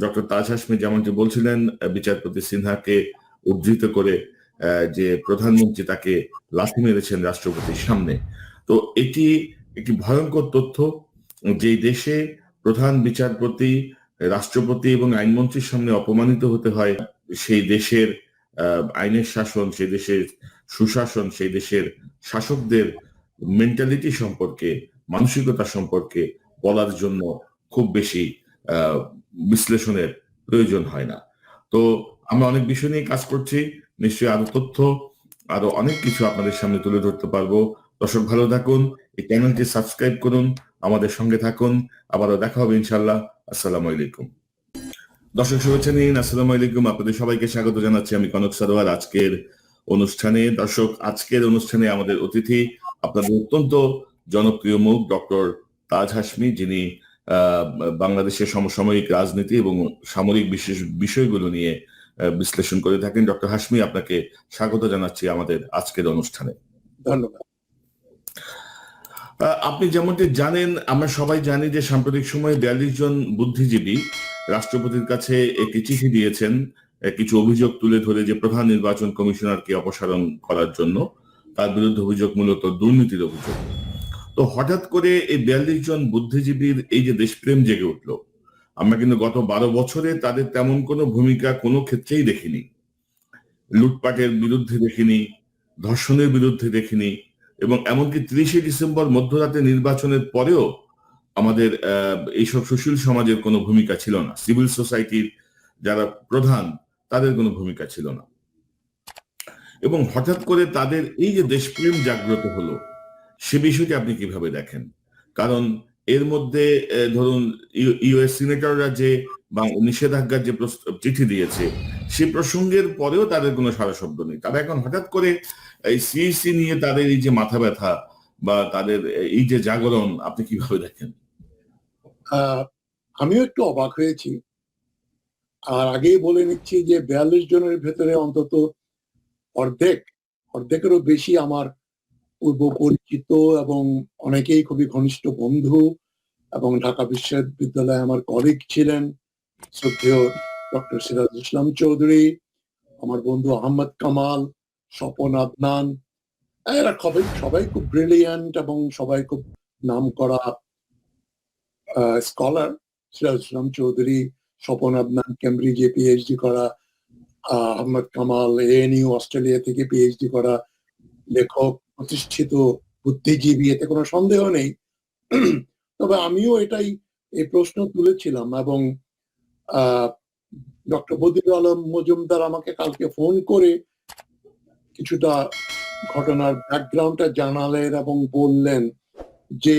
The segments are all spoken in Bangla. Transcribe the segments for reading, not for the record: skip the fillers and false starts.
ডক্টর তাজ হাশমি যেমনটি বলছিলেন, বিচারপতি সিনহাকে উদ্ধৃত করে যে প্রধানমন্ত্রী তাকে লাথি মেরেছেন রাষ্ট্রপতির সামনে। তো এটি একটি ভয়ঙ্কর তথ্য। যে দেশে প্রধান বিচারপতি, রাষ্ট্রপতি এবং আইনমন্ত্রীর সামনে অপমানিত হতে হয়, সেই দেশের আইনের শাসন, সেই দেশের সুশাসন, সেই দেশের শাসকদের মেন্টালিটি সম্পর্কে, মানসিকতা সম্পর্কে বলার জন্য খুব বেশি বিশ্লেষণের প্রয়োজন হয় না। তো আমরা অনেক বিষয় নিয়ে কাজ করছি, নিশ্চয়ই আরো তথ্য, আরো অনেক কিছু আপনাদের সামনে তুলে ধরতে পারবো। দর্শক ভালো থাকুন, এই চ্যানেলটি সাবস্ক্রাইব করুন, আমাদের সঙ্গে থাকুন। আবারও দেখা হবে ইনশাল্লাহ। আসসালামু আলাইকুম। দর্শক শুভেচ্ছা নিন, আসসালামু আলাইকুম। আপনাদের সবাইকে স্বাগত জানাচ্ছি আমি কনক সারোয়ার আজকের অনুষ্ঠানে। দর্শক, আজকের অনুষ্ঠানে আমাদের অতিথি আপনাদের অত্যন্ত জনপ্রিয় মুখ ডক্টর তাজ হাশমি, যিনি বাংলাদেশের সমসাময়িক রাজনীতি এবং সামরিক বিশেষ বিষয়গুলো নিয়ে বিশ্লেষণ করে থাকেন। ডক্টর হাশমি, আপনাকে স্বাগত জানাচ্ছি আমাদের আজকের অনুষ্ঠানে। ধন্যবাদ। আপনি যেমনটি জানেন, আমরা সবাই জানি যে সাম্প্রতিক সময়ে 42 জন বুদ্ধিজীবী রাষ্ট্রপতির কাছে একটি চিঠি দিয়েছেন কিছু অভিযোগ তুলে ধরে, যে প্রধান নির্বাচন কমিশনারকে অপসারণ করার জন্য। তার বিরুদ্ধে অভিযোগ মূলত দুর্নীতির অভিযোগ। তো হঠাৎ করে এই 42 জন বুদ্ধিজীবীর এই যে দেশপ্রেম জেগে উঠলো, আমরা কিন্তু গত 12 বছরে তাদের তেমন কোনো ভূমিকা কোনো ক্ষেত্রেই দেখিনি। লুটপাটের বিরুদ্ধে দেখিনি, ধর্ষণের বিরুদ্ধে দেখিনি, এবং এমনকি 30শে ডিসেম্বর মধ্যরাতে নির্বাচনের পরেও আমাদের এইসব সুশীল সমাজের কোনো ভূমিকা ছিল না। সিভিল সোসাইটির যারা প্রধান, তাদের কোনো ভূমিকা ছিল না। এবং হঠাৎ করে তাদের এই যে দেশপ্রেম জাগ্রত হলো, সে বিষয়টি আপনি কিভাবে দেখেন? কারণ এর মধ্যে ধরুন ইউএস সিনেটররা যে নিষেধাজ্ঞার যে চিঠি দিয়েছে, সে প্রসঙ্গের পরেও তাদের কোনো সারা শব্দ নেই। তারা এখন হঠাৎ করে এই সিইসি নিয়ে তাদের এই যে মাথা ব্যথা বা তাদের এই যে জাগরণ, আপনি কিভাবে দেখেন? আমিও একটু অবাক হয়েছি। আর আগেই বলে নিচ্ছি যে 42 জনের ভেতরে অন্তত অর্ধেকেরও বেশি আমার পূর্ব পরিচিত এবং অনেকেই খুবই ঘনিষ্ঠ বন্ধু এবং ঢাকা বিশ্ববিদ্যালয়ে আমার কলিগ ছিলেন। শ্রদ্ধেয় ডক্টর সিরাজুল ইসলাম চৌধুরী, আমার বন্ধু আহমদ কামাল, স্বপন আদনান, এরা সবাই খুব ব্রিলিয়ান্ট এবং সবাই খুব নামকরা স্কলার। সিরাজুল ইসলাম চৌধুরী, স্বপন আদনান কেমব্রিজে পিএইচডি করা, আহমদ কামাল এএনইউ অস্ট্রেলিয়া থেকে পিএইচডি করা লেখক, প্রতিষ্ঠিত বুদ্ধিজীবী, এতে কোনো সন্দেহ নেই। তবে আমিও এই প্রশ্ন তুলেছিলাম এবং ডক্টর বদিউল আলম মজুমদার আমাকে কালকে ফোন করে কিছুটা ঘটনার ব্যাকগ্রাউন্ডটা জানালেন এবং বললেন যে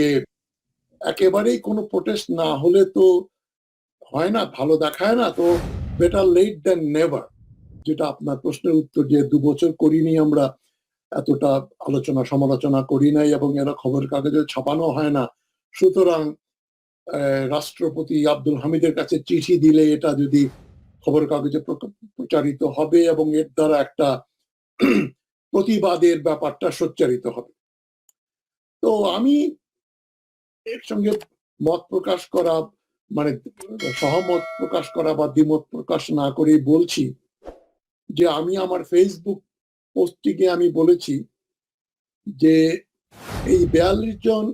একেবারেই কোনো প্রোটেস্ট না হলে তো হয় না, ভালো দেখায় না, তো বেটার লেট দেন নেভার। যেটা আপনার প্রশ্নের উত্তর, যে 2 বছর করিনি আমরা, এতটা আলোচনা সমালোচনা করি নাই এবং এরা খবর কাগজে ছাপানো হয় না। সুতরাং রাষ্ট্রপতি আব্দুল হামিদের কাছে চিঠি দিলে এটা যদি খবর কাগজে প্রচারিত হবে এবং এর দ্বারা একটা প্রতিবাদের ব্যাপারটা সোচ্চারিত হবে। তো আমি এর সঙ্গে মত প্রকাশ করা, মানে সহমত প্রকাশ করা বা দ্বিমত প্রকাশ না করে বলছি যে আমি আমার ফেসবুক পোস্টটিকে আমি বলেছি যে এই 42 জন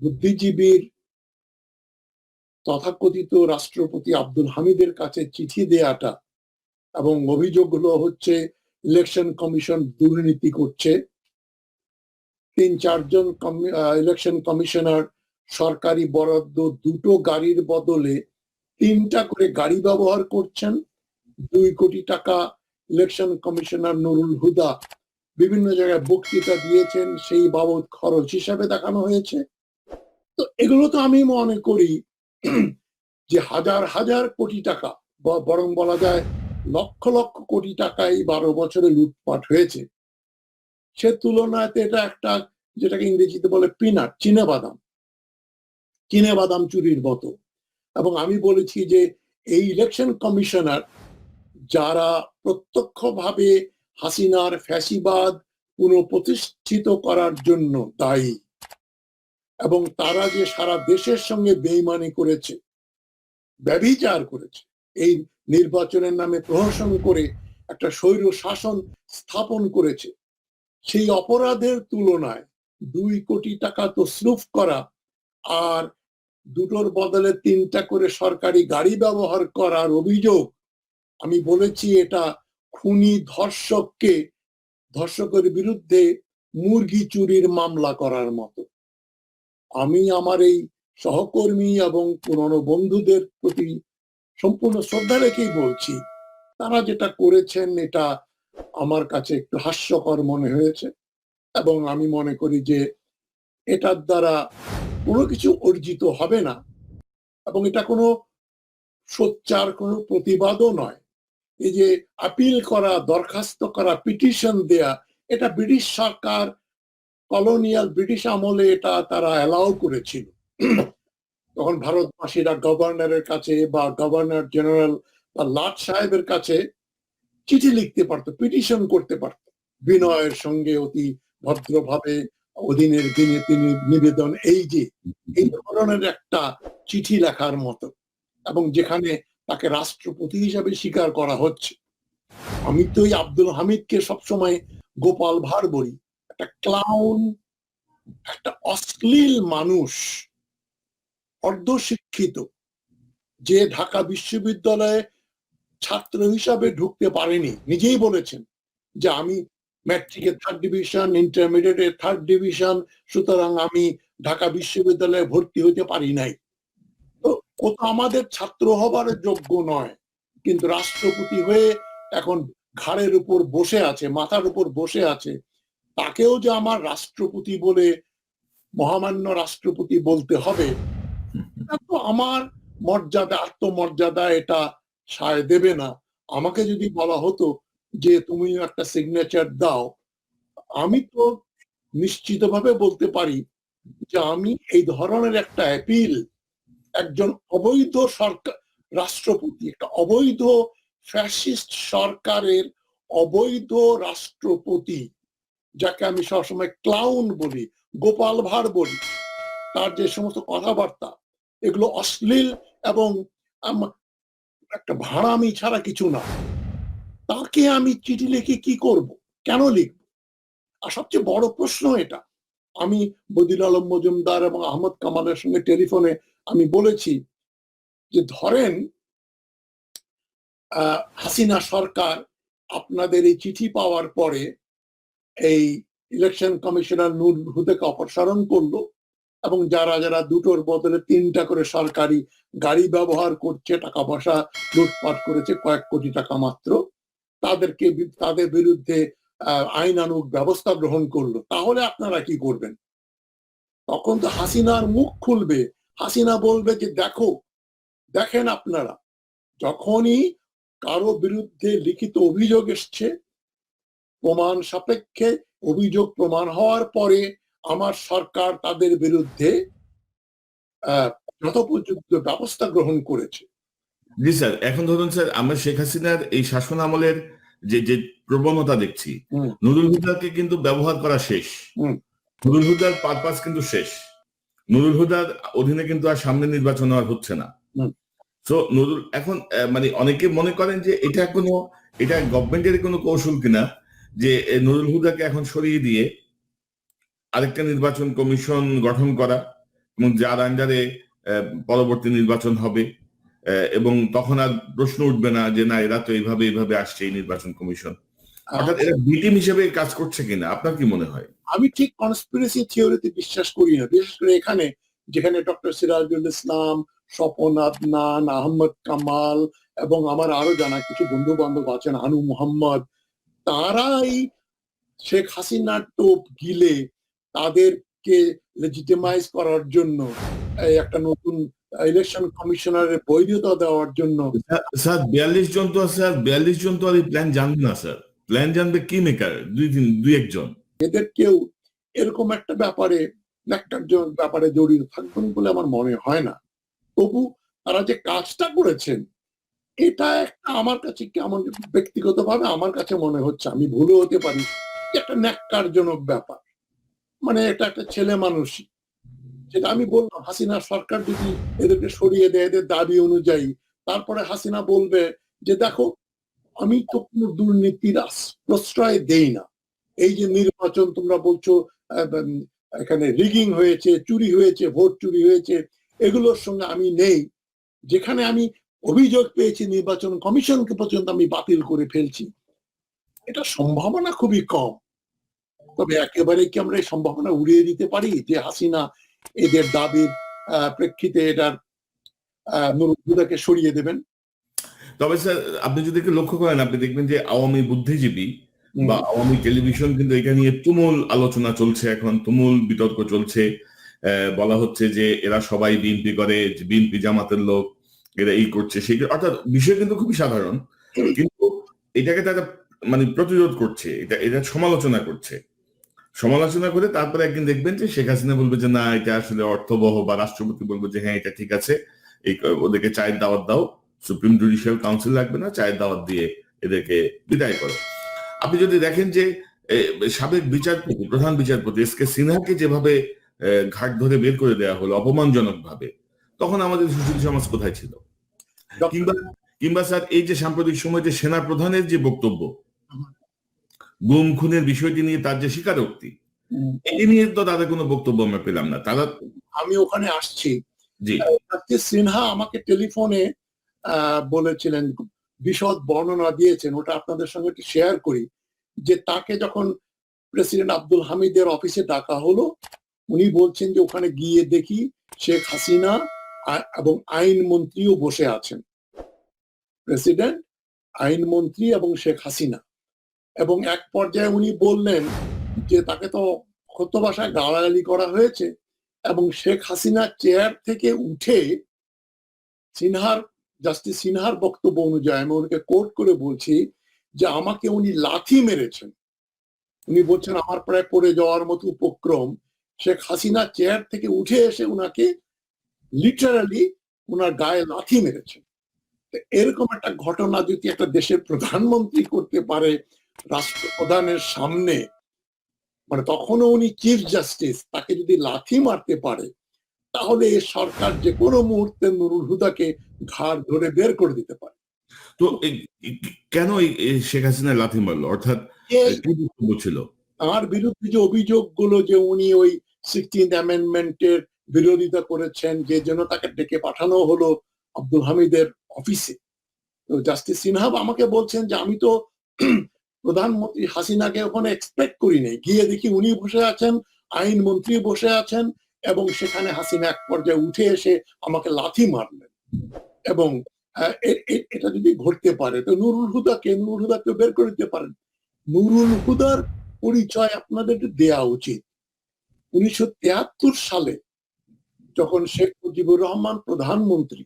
বুদ্ধিজীবীর তথাকথিত রাষ্ট্রপতি আব্দুল হামিদের কাছে চিঠি দেয়াটা এবং অভিযোগগুলো হচ্ছে ইলেকশন কমিশন দুর্নীতি করছে, 3-4 জন ইলেকশন কমিশনার সরকারি বরাদ্দ 2টো গাড়ির বদলে 3টা করে গাড়ি ব্যবহার করছেন, 2 কোটি টাকা ইলেকশন কমিশনার নুরুল হুদা বিভিন্ন জায়গায় বক্তৃতা দিয়েছেন, সেই বাবদ খরচ হিসাবে দেখানো হয়েছে। তো এগুলো তো আমি মনে করি যে হাজার হাজার কোটি টাকা, বরং বলা যায় লক্ষ লক্ষ কোটি টাকা এই 12 বছরে লুটপাট হয়েছে। সে তুলনায় এটা একটা, যেটাকে ইংরেজিতে বলে পিনাট, চিনে বাদাম চুরির মতো। এবং আমি বলেছি যে এই ইলেকশন কমিশনার যারা প্রত্যক্ষভাবে হাসিনার ফ্যাসিবাদ পুনঃপ্রতিষ্ঠিত করার জন্য দায়ী, এবং তারা যে সারা দেশের সঙ্গে বেইমানি করেছে, ব্যভিচার করেছে, এই নির্বাচনের নামে প্রহসন করে একটা স্বৈর শাসন স্থাপন করেছে, সেই অপরাধের তুলনায় 2 কোটি টাকা তসরুফ করা আর দুটোর বদলে 3টা করে সরকারি গাড়ি ব্যবহার করার অভিযোগ, আমি বলেছি এটা খুনি ধর্ষকের বিরুদ্ধে মুরগি চুরির মামলা করার মতো। আমি আমার এই সহকর্মী এবং পুরনো বন্ধুদের প্রতি সম্পূর্ণ শ্রদ্ধা রেখেই বলছি, তারা যেটা করেছেন এটা আমার কাছে একটু হাস্যকর মনে হয়েছে এবং আমি মনে করি যে এটার দ্বারা কোনো কিছু অর্জিত হবে না এবং এটা কোনো সোচ্চার কোনো প্রতিবাদও নয়। এই যে আপিল করা, দরখাস্ত করা, পিটিশন দেয়া, এটা ব্রিটিশ সরকার কলোনিয়াল ব্রিটিশ আমলে এটা তারা অ্যালাউ করেছিল। তখন ভারতবাসীরা গভর্নরের কাছে বা গভর্নর জেনারেল বা লাট সাহেবের কাছে চিঠি লিখতে পারতো, পিটিশন করতে পারতো বিনয়ের সঙ্গে, অতি ভদ্রভাবে, অধীনের দিনে তিনি নিবেদন, এই ধরনের একটা চিঠি লেখার মতো, এবং যেখানে তাকে রাষ্ট্রপতি হিসাবে স্বীকার করা হচ্ছে। আমি তো এই আব্দুল হামিদকে সবসময় গোপাল ভাঁড় বলি, একটা ক্লাউন, একটা অশ্লীল মানুষ, অর্ধশিক্ষিত, যে ঢাকা বিশ্ববিদ্যালয়ে ছাত্র হিসাবে ঢুকতে পারেনি, নিজেই বলেছেন যে আমি ম্যাট্রিকে 3rd ডিভিশন, ইন্টারমিডিয়েটে 3rd ডিভিশন, সুতরাং আমি ঢাকা বিশ্ববিদ্যালয়ে ভর্তি হতে পারি নাই। তো ও তো আমাদের ছাত্র হবার যোগ্য নয়, কিন্তু রাষ্ট্রপতি হয়ে এখন ঘাড়ের উপর বসে আছে, মাথার উপর বসে আছে, তাকেও যে আমার রাষ্ট্রপতি বলে, মহামান্য রাষ্ট্রপতি বলতে হবে, তো আমার মর্যাদা, আত্মমর্যাদা এটা সায় দেবে না। আমাকে যদি বলা হতো যে তুমি একটা সিগনেচার দাও, আমি তো নিশ্চিতভাবে বলতে পারি যে আমি এই ধরনের একটা অ্যাপিল একজন অবৈধ সরকার, রাষ্ট্রপতি, একটা অবৈধ ফ্যাসিস্ট সরকারের অবৈধ রাষ্ট্রপতি, যাকে আমি সবসময় ক্লাউন বলি, গোপাল ভাঁড় বলি, তার যে সমস্ত কথাবার্তা এগুলো অশ্লীল এবং একটা ভাড়ামি ছাড়া কিছু না, তাকে আমি চিঠি লিখে কি করব, কেন লিখব? আর সবচেয়ে বড় প্রশ্ন এটা, আমি বদিউল আলম মজুমদার এবং আহমদ কামালের সঙ্গে টেলিফোনে আমি বলেছি যে ধরেন হাসিনা সরকার আপনাদের এই চিঠি পাওয়ার পরে এই ইলেকশন কমিশনার নূর হুদাকে অপসারণ করলো এবং যারা যারা দুটোর বদলে 3টা করে সরকারি গাড়ি ব্যবহার করছে, টাকা পয়সা লুটপাট করেছে কয়েক কোটি টাকা মাত্র, তাদের বিরুদ্ধে আইনানুগ ব্যবস্থা গ্রহণ করলো, তাহলে আপনারা কি করবেন? তখন তো হাসিনার মুখ খুলবে, হাসিনা বলবে যে দেখেন আপনারা, যখনই কারো বিরুদ্ধে লিখিত অভিযোগ এসছে, প্রমাণ সাপেক্ষে অভিযোগ প্রমাণ হওয়ার পরে আমার সরকার তাদের বিরুদ্ধে যথোপযুক্ত ব্যবস্থা গ্রহণ করেছে। জি স্যার, এখন ধরুন স্যার, আমরা শেখ হাসিনার এই শাসন আমলের যে যে প্রবণতা দেখছি, নুরুল হুদাকে কিন্তু ব্যবহার করা শেষ, নুরুল হুদার পারপাস কিন্তু শেষ, নুরুল হুদার অধীনে কিন্তু আর সামনে নির্বাচন আর হচ্ছে না। তো নুরুল এখন মানে অনেকে মনে করেন যে এটা গভর্নমেন্টের কোনো কৌশল কিনা, যে নুরুল হুদাকে এখন সরিয়ে দিয়ে আরেকটা নির্বাচন কমিশন গঠন করা এবং যার আন্ডারে পরবর্তী নির্বাচন হবে, এবং তখন আর প্রশ্ন উঠবে না যে না, এরা তো এইভাবে আসছে এই নির্বাচন কমিশন, অর্থাৎ এরা বি টিম হিসেবে কাজ করছে কিনা, আপনার কি মনে হয়? আমি ঠিক কনস্পিরেসি থিওরিতে বিশ্বাস করি না, বিশেষ করে এখানে, যেখানে ডক্টর সিরাজুল ইসলাম, স্বপন আদনান, আহমদ কামাল এবং আমার আরো জানা কিছু বন্ধু বান্ধব আছেন, আনু মোহাম্মদ, তারাই শেখ হাসিনার টোপ গিলে তাদেরকে লেজিটিমাইজ করার জন্য একটা নতুন ইলেকশন কমিশনারের বৈধতা দেওয়ার জন্য। স্যার 42 জন তো আছে, আর 42 জন তো আর এই প্ল্যান জানবে না স্যার, প্ল্যান জানবে কি মেকার, দুই একজন। এদের কেউ এরকম একটা ব্যাপারে জড়িত থাকবেন বলে আমার মনে হয় না। তবু তারা যে কাজটা করেছেন, এটা একটা আমার কাছে কেমন, ব্যক্তিগতভাবে আমার কাছে মনে হচ্ছে, আমি ভুলও হতে পারি, একটা ন্যাক্কারজনক ব্যাপার। মানে এটা একটা ছেলে মানুষই, সেটা আমি বললাম হাসিনা সরকার যদি এদেরকে সরিয়ে দেয় এদের দাবি অনুযায়ী, তারপরে হাসিনা বলবে যে দেখো আমি তো কোনো দুর্নীতির প্রশ্রয় দেই না। এই যে নির্বাচন তোমরা বলছো এখানে রিগিং হয়েছে, চুরি হয়েছে, ভোট চুরি হয়েছে, এগুলোর সঙ্গে আমি নেই। যেখানে আমি অভিযোগ পেয়েছি নির্বাচন কমিশনকে পর্যন্ত আমি বাতিল করে ফেলছি। এটা সম্ভাবনা খুবই কম। তবে একেবারে কি আমরা এই সম্ভাবনা উড়িয়ে দিতে পারি যে হাসিনা এদের দাবির প্রেক্ষিতে এটার নুরুল হুদাকে সরিয়ে দেবেন? তবে স্যার আপনি যদি একটু লক্ষ্য করেন আপনি দেখবেন যে আওয়ামী বুদ্ধিজীবী বা আওয়ামী টেলিভিশন কিন্তু এটা নিয়ে তুমুল আলোচনা চলছে, এখন তুমুল বিতর্ক চলছে। বলা হচ্ছে যে এরা সবাই বিএনপি করে, বিএনপি জামাতের লোক, এরা এই করছে সেই, অর্থাৎ বিষয় কিন্তু খুবই সাধারণ, কিন্তু এটাকে তারা মানে প্রতিরোধ করছে, এটা সমালোচনা করছে। সমালোচনা করে তারপরে একদিন দেখবেন যে শেখ হাসিনা বলবে যে না এটা আসলে অর্থবহ, বা রাষ্ট্রপতি বলবে যে হ্যাঁ এটা ঠিক আছে, এই ওদেরকে চায়ের দাওয়াত দাও, সুপ্রিম জুডিশিয়াল কাউন্সিল লাগবে না, চায়ের দাওয়াত দিয়ে এদেরকে বিদায় করো। আপনি যদি দেখেন যে সাবেক বিচারপতি, প্রধান বিচারপতি এস.কে. সিনহাকে যেভাবে ঘাট ধরে বের করে দেওয়া হলো অপমানজনক ভাবে, তখন আমাদের সুশীল সমাজ কোথায় ছিল? কিংবা কিংবা স্যার এই যে সাম্প্রতিক সময় যে সেনা প্রধানের যে বক্তব্য, গুম খুনের বিষয়টি নিয়ে তার যে স্বীকারোক্তি, এই নিয়ে তো তাদের কোনো বক্তব্য আমরা পেলাম না। তারা আমি ওখানে আসছি। জি সিনহা আমাকে টেলিফোনে বলেছিলেন, বিশদ বর্ণনা দিয়েছেন, ওটা আপনাদের সঙ্গে একটু শেয়ার করি, যে তাকে যখন প্রেসিডেন্ট আব্দুল হামিদের অফিসে ডাকা হলো, উনি বলছেন যে ওখানে গিয়ে দেখি শেখ হাসিনা এবং আইনমন্ত্রীও বসে আছেন, প্রেসিডেন্ট, আইনমন্ত্রী এবং শেখ হাসিনা। এবং এক পর্যায়ে উনি বললেন যে তাকে তো ক্ষত ভাষায় গালাগালি করা হয়েছে, এবং শেখ হাসিনা চেয়ার থেকে উঠে জাস্টিস সিনহার বক্তব্য অনুযায়ী, আমি ওনাকে কোট করে বলছি, যে আমাকে উনি লাথি মেরেছেন। উনি বলছেন আমার প্রায় পড়ে যাওয়ার মতো উপক্রম। শেখ হাসিনা চেয়ার থেকে উঠে এসে উনাকে লিটারালি উনার গায়ে লাথি মেরেছেন। এরকম একটা ঘটনা যদি একটা দেশের প্রধানমন্ত্রী করতে পারে রাষ্ট্রপ্রধানের সামনে, মানে তখনও উনি চিফ জাস্টিস, তাকে যদি লাথি মারতে পারে, তাহলে এই সরকার যে কোনো মুহূর্তে নুরুল হুদাকে ঘাড় ধরে বের করে দিতে পারে। তো কেন এই শেখ হাসিনা লাথি মারলো, অর্থাৎ কি বক্তব্য ছিল তার বিরুদ্ধে যে অভিযোগগুলো যে উনি ওই 16th অ্যামেন্ডমেন্টের বিরোধিতা করেছেন, যে জন্য তাকে ডেকে পাঠানো হলো আব্দুল হামিদের অফিসে। তো জাস্টিস সিনহা আমাকে বলছেন যে আমি তো প্রধানমন্ত্রী হাসিনাকে ওখানে এক্সপেক্ট করি নাই, গিয়ে দেখি উনি বসে আছেন, আইনমন্ত্রী বসে আছেন, এবং সেখানে হাসিনা এক পর্যায়ে উঠে এসে আমাকে লাথি মারলেন। এবং এটা যদি ঘটতে পারে তো নুরুল হুদাকে বের করে দিতে পারেন। নুরুল হুদার পরিচয় আপনাদের দেয়া উচিত। 1973 সালে যখন শেখ মুজিবুর রহমান প্রধানমন্ত্রী,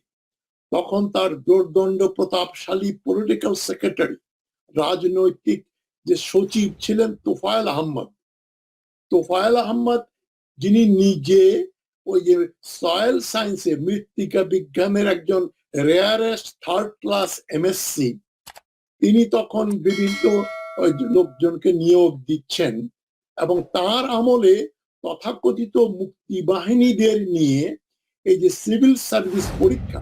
তখন তার দোর্দণ্ড প্রতাপশালী পলিটিক্যাল সেক্রেটারি, রাজনৈতিক যে সচিব ছিলেন তোফায়েল আহমদ, যিনি নিজে ওই যে সয়েল সায়েন্সে, মৃত্তিকা বিজ্ঞানের একজন রেয়ারেস্ট থার্ড ক্লাস এমএসসি, তিনি তখন বিভিন্ন লোকজনকে নিয়োগ দিচ্ছেন, এবং তার আমলে তথাকথিত মুক্তি বাহিনীদের নিয়ে এই যে সিভিল সার্ভিস পরীক্ষা,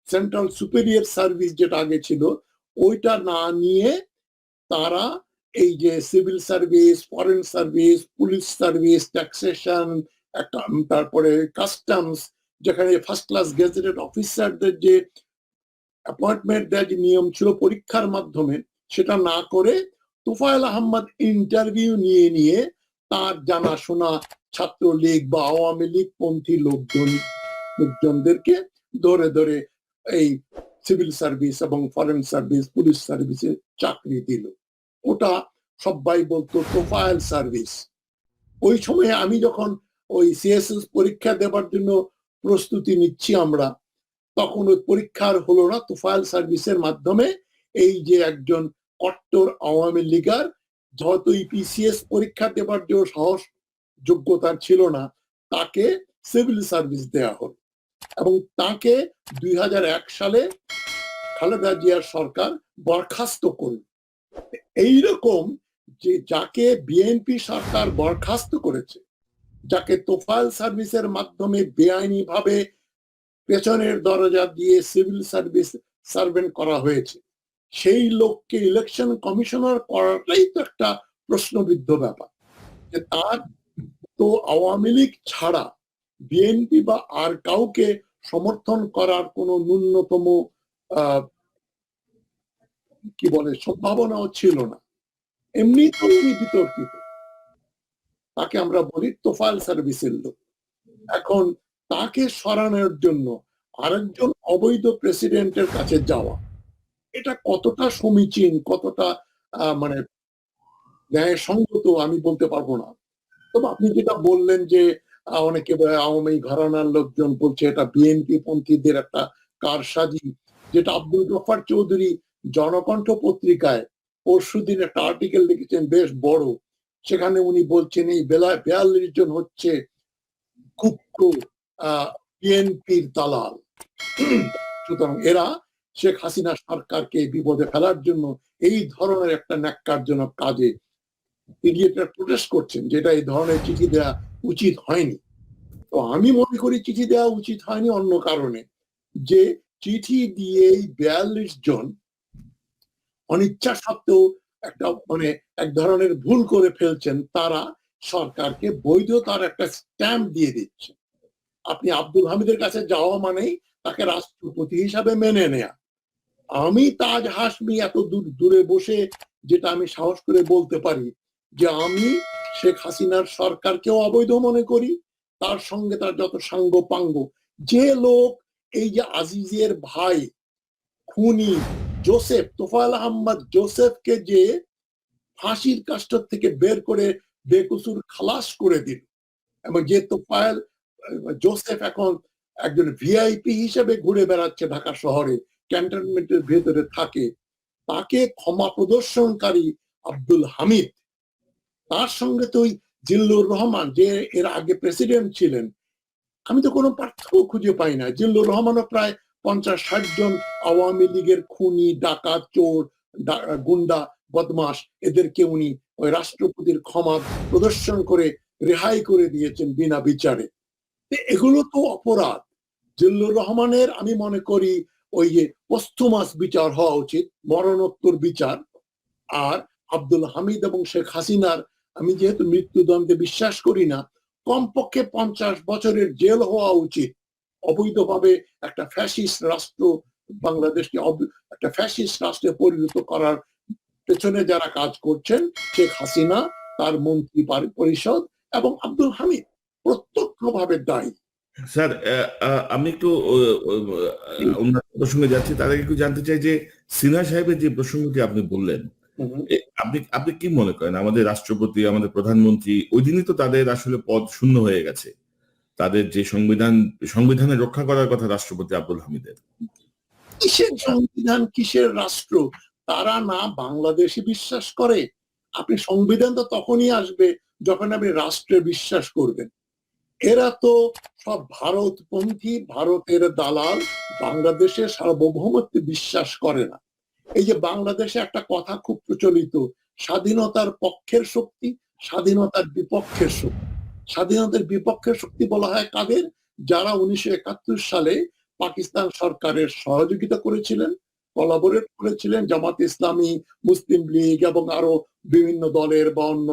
সেন্ট্রাল সুপিরিয়র সার্ভিস যেটা আগে ছিল, ওইটা না নিয়ে তারা এই যে civil service, foreign service, police service, taxation, তারপরে কাস্টমস, যেখানে ফার্স্ট ক্লাস গেজেটেড অফিসারদের যে অ্যাপয়েন্টমেন্ট দেওয়ার যে নিয়ম ছিল পরীক্ষার মাধ্যমে, সেটা না করে তোফায়েল আহমদ ইন্টারভিউ নিয়ে তার জানাশোনা ছাত্রলীগ বা আওয়ামী লীগ পন্থী লোকজনদেরকে ধরে ধরে এই সিভিল সার্ভিস এবং ফরেন সার্ভিস, পুলিশ সার্ভিসে চাকরি দিল। ওটা সবাই বলতো তোফায়েল সার্ভিস। ওই সময়ে আমি যখন ওই সিএসএস পরীক্ষা দেবার জন্য প্রস্তুতি নিচ্ছি আমরা, তখন ওই পরীক্ষার হলো না তোফায়েল সার্ভিসের মাধ্যমে। এই যে একজন কট্টর আওয়ামী লীগার, যেহেতু ইপিসিএস পরীক্ষা দেবার যে সাহস যোগ্যতা ছিল না, তাকে সিভিল সার্ভিস দেয়া হলো, এবং তাকে 2001 সালে খালেদা জিয়ার সরকার বরখাস্ত করল। এইরকম যে যাকে বিএনপি সরকার বরখাস্ত করেছে, যাকে তোফায়েল সার্ভিসের মাধ্যমে বেআইনি ভাবে পেছনের দরজা দিয়ে সিভিল সার্ভিস সার্ভেন্ট করা হয়েছে, সেই লোককে ইলেকশন কমিশনার করাটাই তো একটা প্রশ্নবিদ্ধ ব্যাপার। যে তার তো আওয়ামী লীগ ছাড়া বিএনপি বা আর কাউকে সমর্থন করার কোনো ন্যূনতম কি বলে সম্ভাবনাও ছিল না। এমনি তো উনি বিতর্কিত, তাকে আমরা বলি তোফায়েল সার্ভিসের লোক। এখন তাকে সরানোর জন্য আরেকজন অবৈধ প্রেসিডেন্টের কাছে যাওয়া, এটা কতটা সমীচীন, কতটা মানে ন্যায়সঙ্গত আমি বলতে পারবো না। তবে আপনি যেটা বললেন যে অনেকে আওয়ামী ঘরানার লোকজন বলছে এটা বিএনপি পন্থীদের একটা কারসাজি, যেটা আব্দুল গফফার চৌধুরী জনকণ্ঠ পত্রিকায় পরশুদিন একটা আর্টিকেল লিখেছেন বেশ বড়। সেখানে উনি বলছেন এই বেলায় 42 জন হচ্ছে গুপ্ত বিএনপির দালাল। সুতরাং এরা শেখ হাসিনা সরকারকে বিপদে ফেলার জন্য এই ধরনের একটা ন্যাক্কারজনক কাজে প্রোটেস্ট করছেন, যেটা এই ধরনের চিঠি দেওয়া উচিত হয়নি। তো আমি মনে করি চিঠি দেওয়া উচিত হয়নি অন্য কারণে, যে চিঠি দিয়ে 42 জন অনিচ্ছা সত্ত্বেও একটা মানে এক ধরনের ভুল করে ফেলছেন, তারা সরকারকে বৈধতার একটা স্ট্যাম্প দিয়ে দিচ্ছে। আপনি আব্দুল হামিদের কাছে যাওয়া মানেই তাকে রাষ্ট্রপতি হিসাবে মেনে নেয়া। আমি তাজ হাসমি এত দূরে বসে যেটা আমি সাহস করে বলতে পারি যে আমি শেখ হাসিনার সরকারকেও অবৈধ মনে করি, তার সঙ্গে তার যত সাঙ্গ পাঙ্গ, যে লোক এই যে আজিজের ভাই খুনি জোসেফ, তোফায়েল আহমদ জোসেফকে যে ফাঁসির কাষ্ঠ থেকে বের করে বেকসুর খালাস করে দিল, এবং যে তোফায়েল জোসেফ এখন একজন ভিআইপি হিসেবে ঘুরে বেড়াচ্ছে ঢাকা শহরে, ক্যান্টনমেন্টের ভেতরে থাকে, তাকে ক্ষমা প্রদর্শনকারী আব্দুল হামিদ, তার সঙ্গে তো ওই জিল্লুর রহমান যে এর আগে প্রেসিডেন্ট ছিলেন, আমি তো কোনো পার্থক্য খুঁজে পাই না। জিল্লুর রহমানও প্রায় 50-60 জন আওয়ামী লীগের খুনি, ডাকাত, চোর, গুন্ডা, বদমাস, এদেরকে উনি ওই রাষ্ট্রপতির ক্ষমা প্রদর্শন করে রেহাই করে দিয়েছেন বিনা বিচারে। এগুলো তো অপরাধ। জিল্লুর রহমানের আমি মনে করি ওই যে পোস্থুমাস বিচার হওয়া উচিত, মরণোত্তর বিচার। আর আব্দুল হামিদ এবং শেখ হাসিনার, আমি যেহেতু মৃত্যুদণ্ডে বিশ্বাস করি না, কমপক্ষে 50 বছরের জেল হওয়া উচিত। অবৈধভাবে একটা ফ্যাসিস্ট রাষ্ট্র, বাংলাদেশকে একটা ফ্যাসিস্ট রাষ্ট্রে পরিণত করার পেছনে যারা কাজ করছেন, শেখ হাসিনা, তার মন্ত্রী পরিষদ এবং আব্দুল হামিদ প্রত্যক্ষভাবে দায়ী। স্যার, আমি একটু অন্য প্রসঙ্গে যাচ্ছি, তার আগে একটু জানতে চাই যে সিনহা সাহেবের যে প্রসঙ্গটি আপনি বললেন, আপনি আপনি কি মনে করেন আমাদের রাষ্ট্রপতি, আমাদের প্রধানমন্ত্রী, ওই দিনই তো তাদের আসলে পদ শূন্য হয়ে গেছে, তাদের যে সংবিধানে রক্ষা করার কথা রাষ্ট্রপতি আব্দুল হামিদের। কিসের সংবিধান, কিসের রাষ্ট্র? তারা না বাংলাদেশে বিশ্বাস করে। আপনি সংবিধান তো তখনই আসবে যখন আপনি রাষ্ট্রে বিশ্বাস করবেন। এরা তো সব ভারতপন্থী, ভারতের দালাল, বাংলাদেশের সার্বভৌমত্বে বিশ্বাস করে না। এই যে বাংলাদেশে একটা কথা খুব প্রচলিত, স্বাধীনতার পক্ষের শক্তি, স্বাধীনতার বিপক্ষের শক্তি। স্বাধীনতার বিপক্ষের শক্তি বলা হয় কাদের? যারা 1971 সালে পাকিস্তান সরকারের সহযোগিতা করেছিলেন, কোলাবোরেট করেছিলেন, জামাত ইসলামী, মুসলিম লীগ এবং আরো বিভিন্ন দলের বা অন্য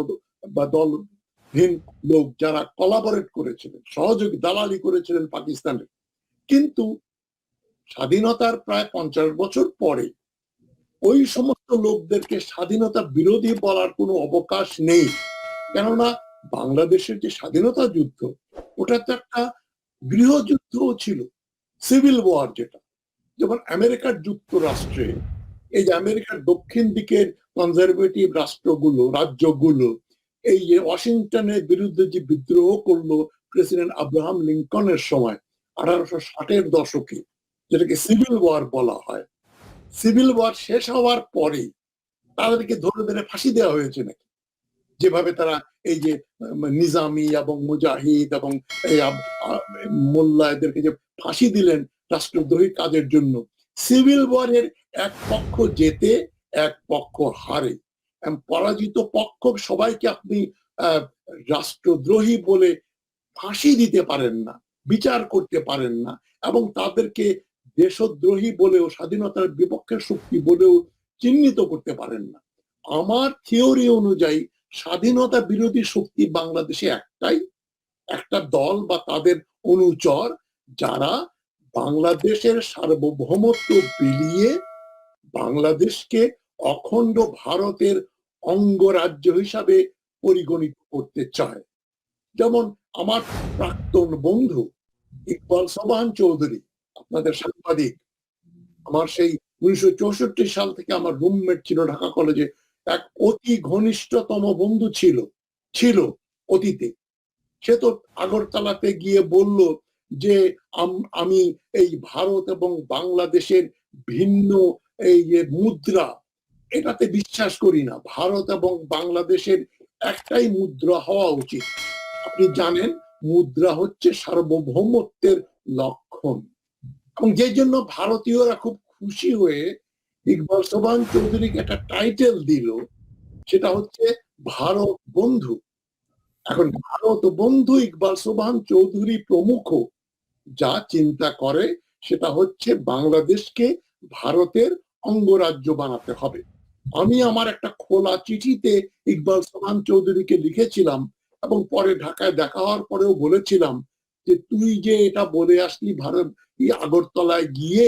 বা দলহীন লোক যারা কোলাবোরেট করেছিলেন, সহযোগী দালালি করেছিলেন পাকিস্তানের। কিন্তু স্বাধীনতার প্রায় 50 বছর পরে ওই সমস্ত লোকদেরকে স্বাধীনতা বিরোধী বলার কোনো অবকাশ নেই। কেননা বাংলাদেশের যে স্বাধীনতা যুদ্ধ, ওটা তো একটা গৃহযুদ্ধও ছিল, সিভিল ওয়ার, যেটা যেমন আমেরিকার যুক্তরাষ্ট্রে, এই যে আমেরিকার দক্ষিণ দিকের কনজারভেটিভ রাজ্যগুলো এই যে ওয়াশিংটনের বিরুদ্ধে যে বিদ্রোহ করলো প্রেসিডেন্ট আব্রাহাম লিঙ্কনের সময় 1860-এর দশকে, যেটাকে সিভিল ওয়ার বলা হয়, সিভিল ওয়ার শেষ হওয়ার পরে তাদেরকে ধরে ধরে ফাঁসি দেওয়া হয়েছে নাকি? যেভাবে তারা এই যে নিজামি এবং মুজাহিদ এবং মোল্লা এদেরকে যে ফাঁসি দিলেন রাষ্ট্রদ্রোহী কাজের জন্য। সিভিল ওয়ারের এক পক্ষ জেতে, এক পক্ষ হারে। পরাজিত পক্ষ সবাইকে আপনি রাষ্ট্রদ্রোহী বলে ফাঁসি দিতে পারেন না, বিচার করতে পারেন না, এবং তাদেরকে দেশদ্রোহী বলেও, স্বাধীনতার বিপক্ষের শক্তি বলেও চিহ্নিত করতে পারেন না। আমার থিওরি অনুযায়ী স্বাধীনতা বিরোধী শক্তি বাংলাদেশে একটাই, একটা দল বা তাদের অনুচর, যারা বাংলাদেশের সার্বভৌমত্ব বিলিয়ে বাংলাদেশকে অখণ্ড ভারতের অঙ্গরাজ্য হিসাবে পরিগণিত করতে চায়। যেমন আমার প্রাক্তন বন্ধু ইকবাল সোবহান চৌধুরী, আপনাদের সাংবাদিক, আমার সেই 1964 সাল থেকে আমার রুমমেট ছিল ঢাকা কলেজে, এক অতি ঘনিষ্ঠতম বন্ধু ছিল অতীতে। সে তো আগরতলাতে গিয়ে বলল যে আমি এই ভারত এবং বাংলাদেশের ভিন্ন এই যে মুদ্রা, এটাতে বিশ্বাস করি না। ভারত এবং বাংলাদেশের একটাই মুদ্রা হওয়া উচিত। আপনি জানেন মুদ্রা হচ্ছে সার্বভৌমত্বের লক্ষণ, এবং যে জন্য ভারতীয়রা খুব খুশি হয়ে ইকবাল সোবহান চৌধুরীকে একটা টাইটেল দিল, সেটা হচ্ছে ভারত বন্ধু। এখন ভারত বন্ধু ইকবাল সোবহান চৌধুরী প্রমুখ যা চিন্তা করে সেটা হচ্ছে বাংলাদেশকে ভারতের অঙ্গরাজ্য বানাতে হবে। আমি আমার একটা খোলা চিঠিতে ইকবাল সোবহান চৌধুরীকে লিখেছিলাম, এবং পরে ঢাকায় দেখা হওয়ার পরেও বলেছিলাম যে তুই যে এটা বলে আসলি ভারত আগরতলায় গিয়ে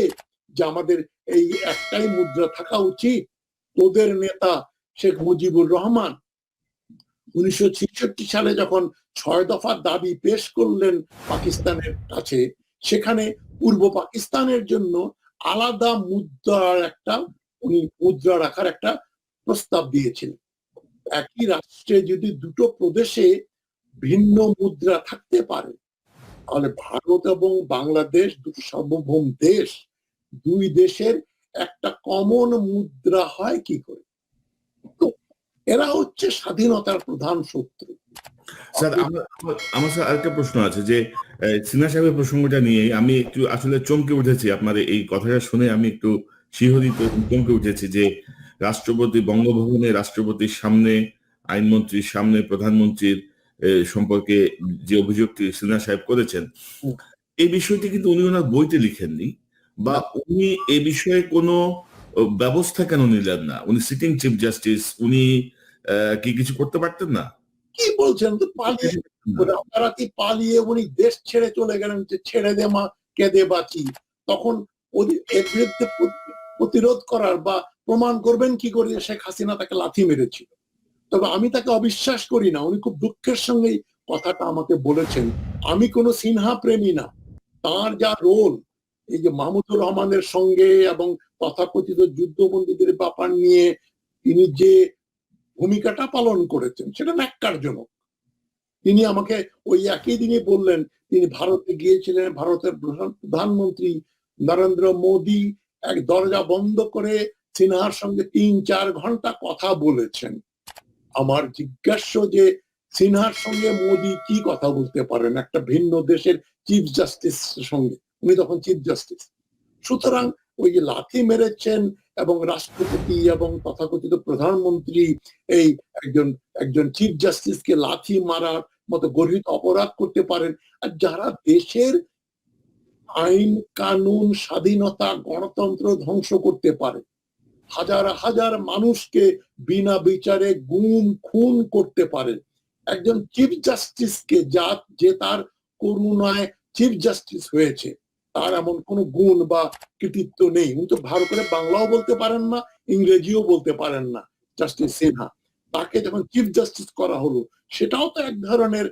যে আমাদের এই একটাই মুদ্রা থাকা উচিত, তোদের নেতা শেখ মুজিবুর রহমান 1966 সালে যখন 6 দফা দাবি পেশ করলেন পাকিস্তানের কাছে, সেখানে পূর্ব পাকিস্তানের জন্য আলাদা মুদ্রা রাখার একটা প্রস্তাব দিয়েছিলেন। একই রাষ্ট্রে যদি দুটো প্রদেশে ভিন্ন মুদ্রা থাকতে পারে, তাহলে ভারত এবং বাংলাদেশ দুটো সার্বভৌম দেশ, দুই দেশের একটা কমন মুদ্রা হয় কি করে? তো এরা হচ্ছে স্বাধীনতার প্রধান শত্রু। স্যার আমার স্যার আরেকটা প্রশ্ন আছে যে সিনহা সাহেবের প্রসঙ্গটা নিয়ে আমি একটু আসলে চমকে উঠেছি। আপনার এই কথাটা শুনে আমি একটু শিহরিত চমকে উঠেছি যে রাষ্ট্রপতি বঙ্গভবনে রাষ্ট্রপতির সামনে, আইনমন্ত্রীর সামনে, প্রধানমন্ত্রীর সম্পর্কে যে অভিযোগটি সিনহা সাহেব করেছেন, এই বিষয়টি কিন্তু উনি ওনার বইতে লিখেননি, বা উনি এই বিষয়ে কোনো ব্যবস্থা কেন নিলেন না? উনি সিটিং চিফ জাস্টিস, উনি কি কিছু করতে পারতেন না? কি বলছেন? তো পালিয়ে রাতারাতি পালিয়ে উনি দেশ ছেড়ে চলে গেলেন, যে ছেড়ে দে মা কেঁদে বাঁচি। তখন এর বিরুদ্ধে প্রতিরোধ করার বা প্রমাণ করবেন কি করে শেখ হাসিনা তাকে লাথি মেরেছিল? তবে আমি তাকে অবিশ্বাস করি না। উনি খুব দুঃখের সঙ্গেই কথাটা আমাকে বলেছেন। আমি কোনো সিনহা প্রেমী না। তার যা রোল এই যে মাহমুদুর রহমানের সঙ্গে এবং তথাকথিত যুদ্ধবন্দীদের ব্যাপার নিয়ে তিনি যে ভূমিকাটা পালন করেছেন, সেটা ন্যাক্কারজনক। তিনি আমাকে ওই একই দিনই বললেন তিনি ভারতে গিয়েছিলেন, ভারতের প্রধানমন্ত্রী নরেন্দ্র মোদী এক দরজা বন্ধ করে সিনহার সঙ্গে ৩-৪ ঘন্টা কথা বলেছেন। আমার জিজ্ঞাস্য যে সিনহার সঙ্গে মোদী কি কথা বলতে পারেন একটা ভিন্ন দেশের চিফ জাস্টিস সঙ্গে? উনি তখন চিফ জাস্টিস। সুতরাং ওই যে লাথি মেরেছেন এবং রাষ্ট্রপতি এবং তথাকথিত প্রধানমন্ত্রী এই একজন চিফ জাস্টিসকে লাথি মারার মতো গর্হিত অপরাধ করতে পারেন, আর যারা দেশের আইন কানুন, স্বাধীনতা, গণতন্ত্র ধ্বংস করতে পারে, হাজার হাজার মানুষকে বিনা বিচারে গুম খুন করতে পারে, একজন চিফ জাস্টিসকে যে তার করুণায় চিফ জাস্টিস হয়েছে, তার এমন কোনো গুণ বা কৃতিত্ব নেই। উনি তো ভালো করে বাংলাও বলতে পারেন না, ইংরেজিও বলতে পারেন না। জাস্টিস সিনহা, তাকে যখন চিফ জাস্টিস করা হলো, সেটাও তো এক ধরনের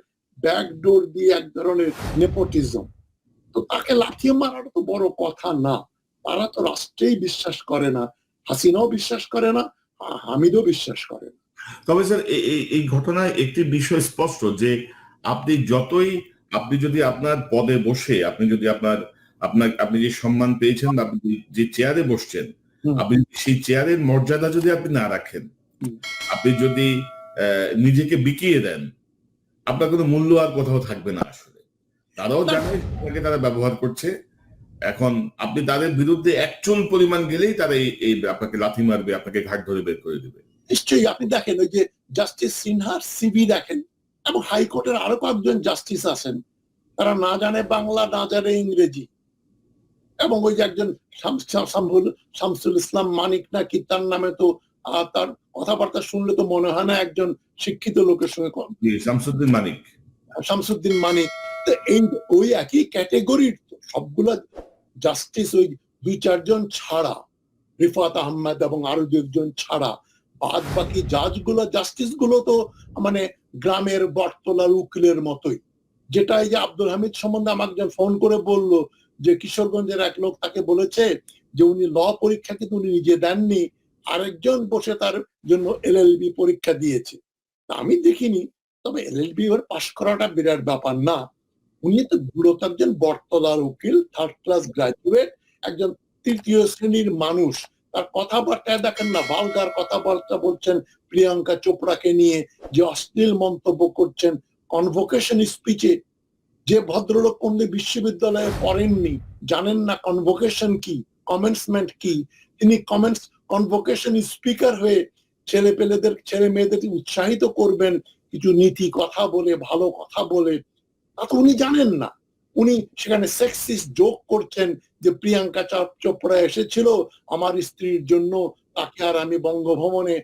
ব্যাকডোর দিয়ে, এক ধরনের নেপোটিজম। তো তাকে লাথি মারাটা তো বড় কথা না। তারা তো রাষ্ট্রেই বিশ্বাস করে না, হাসিনাও বিশ্বাস করে না, হামিদও বিশ্বাস করে না। তবে স্যার এই ঘটনায় একটি বিষয় স্পষ্ট যে আপনি যদি আপনার পদে বসে, আপনি যদি আপনি যে সম্মান পেয়েছেন, আপনি যে চেয়ারে বসছেন, আপনি সেই চেয়ারের মর্যাদা যদি আপনি না রাখেন, আপনি যদি নিজেকে বিকিয়ে দেন, আপনার কোনো মূল্য আর কোথাও থাকবে না। আসলে তারাও জানে আপনাকে তারা ব্যবহার করছে। এখন আপনি তাদের বিরুদ্ধে একচুল পরিমাণ গেলেই তারা এই আপনাকে লাথি মারবে, আপনাকে ঘাট ধরে বের করে দেবে। নিশ্চয়ই আপনি দেখেন ওই যে জাস্টিস সিনহার সিভি দেখেন, এবং হাইকোর্টের আরো কয়েকজন জাস্টিস আছেন, তারা না জানে বাংলা, না জানে ইংরেজি, এবং ওই যে একজন শামসুল ইসলাম মানিক নাকি তার নামে, তো তার কথাবার্তা শুনলে তো মনে হয় না একজন শিক্ষিত লোকের সঙ্গে শামসুদ্দিন মানিক। শামসুদ্দিন মানিক। এই ওই একই ক্যাটেগরির সবগুলা জাস্টিস, ওই 2-4 জন ছাড়া, রিফাত আহমেদ এবং আরো 2 জন ছাড়া বাদ বাকি জাজগুলো, জাস্টিস গুলো তো মানে গ্রামের বটতলার উকিলের মতোই। যেটা এই যে আব্দুল হামিদ সম্বন্ধে আমাকে একজন ফোন করে বলল যে কিশোরগঞ্জের এক লোক তাকে বলেছে যে উনি ল পরীক্ষা কিন্তু উনি নিজে দেননি, আরেকজন বসে তার জন্য এলএলবি পরীক্ষা দিয়েছে। আমি দেখিনি, তবে এলএলবি ওর পাশ করাটা বিরাট ব্যাপার না। উনি তো মূলত একজন বটতলার উকিল, 3rd ক্লাস গ্রাজুয়েট, একজন 3য় শ্রেণীর মানুষ। তার কথাবার্তায় দেখেন না, ভালগার কথাবার্তা বলছেন প্রিয়াঙ্কা চোপড়াকে নিয়ে, যে অশ্লীল মন্তব্য করছেন কনভোকেশন স্পিচে। যে ভদ্রলোক কোনদিন বিশ্ববিদ্যালয়ে পড়েননি, জানেন না কনভোকেশন কি, কমেন্সমেন্ট কি, তিনি কনভোকেশন স্পিকার হয়ে ছেলে মেয়েদের উৎসাহিত করবেন কিছু নীতি কথা বলে, ভালো কথা বলে, তা তো উনি জানেন না। উনি সেখানে সেক্সিস্ট জোক করছেন যে প্রিয়াঙ্কা চোপড়া এসেছিল আমার স্ত্রীর জন্য, তাকে আর আমি বঙ্গভবনে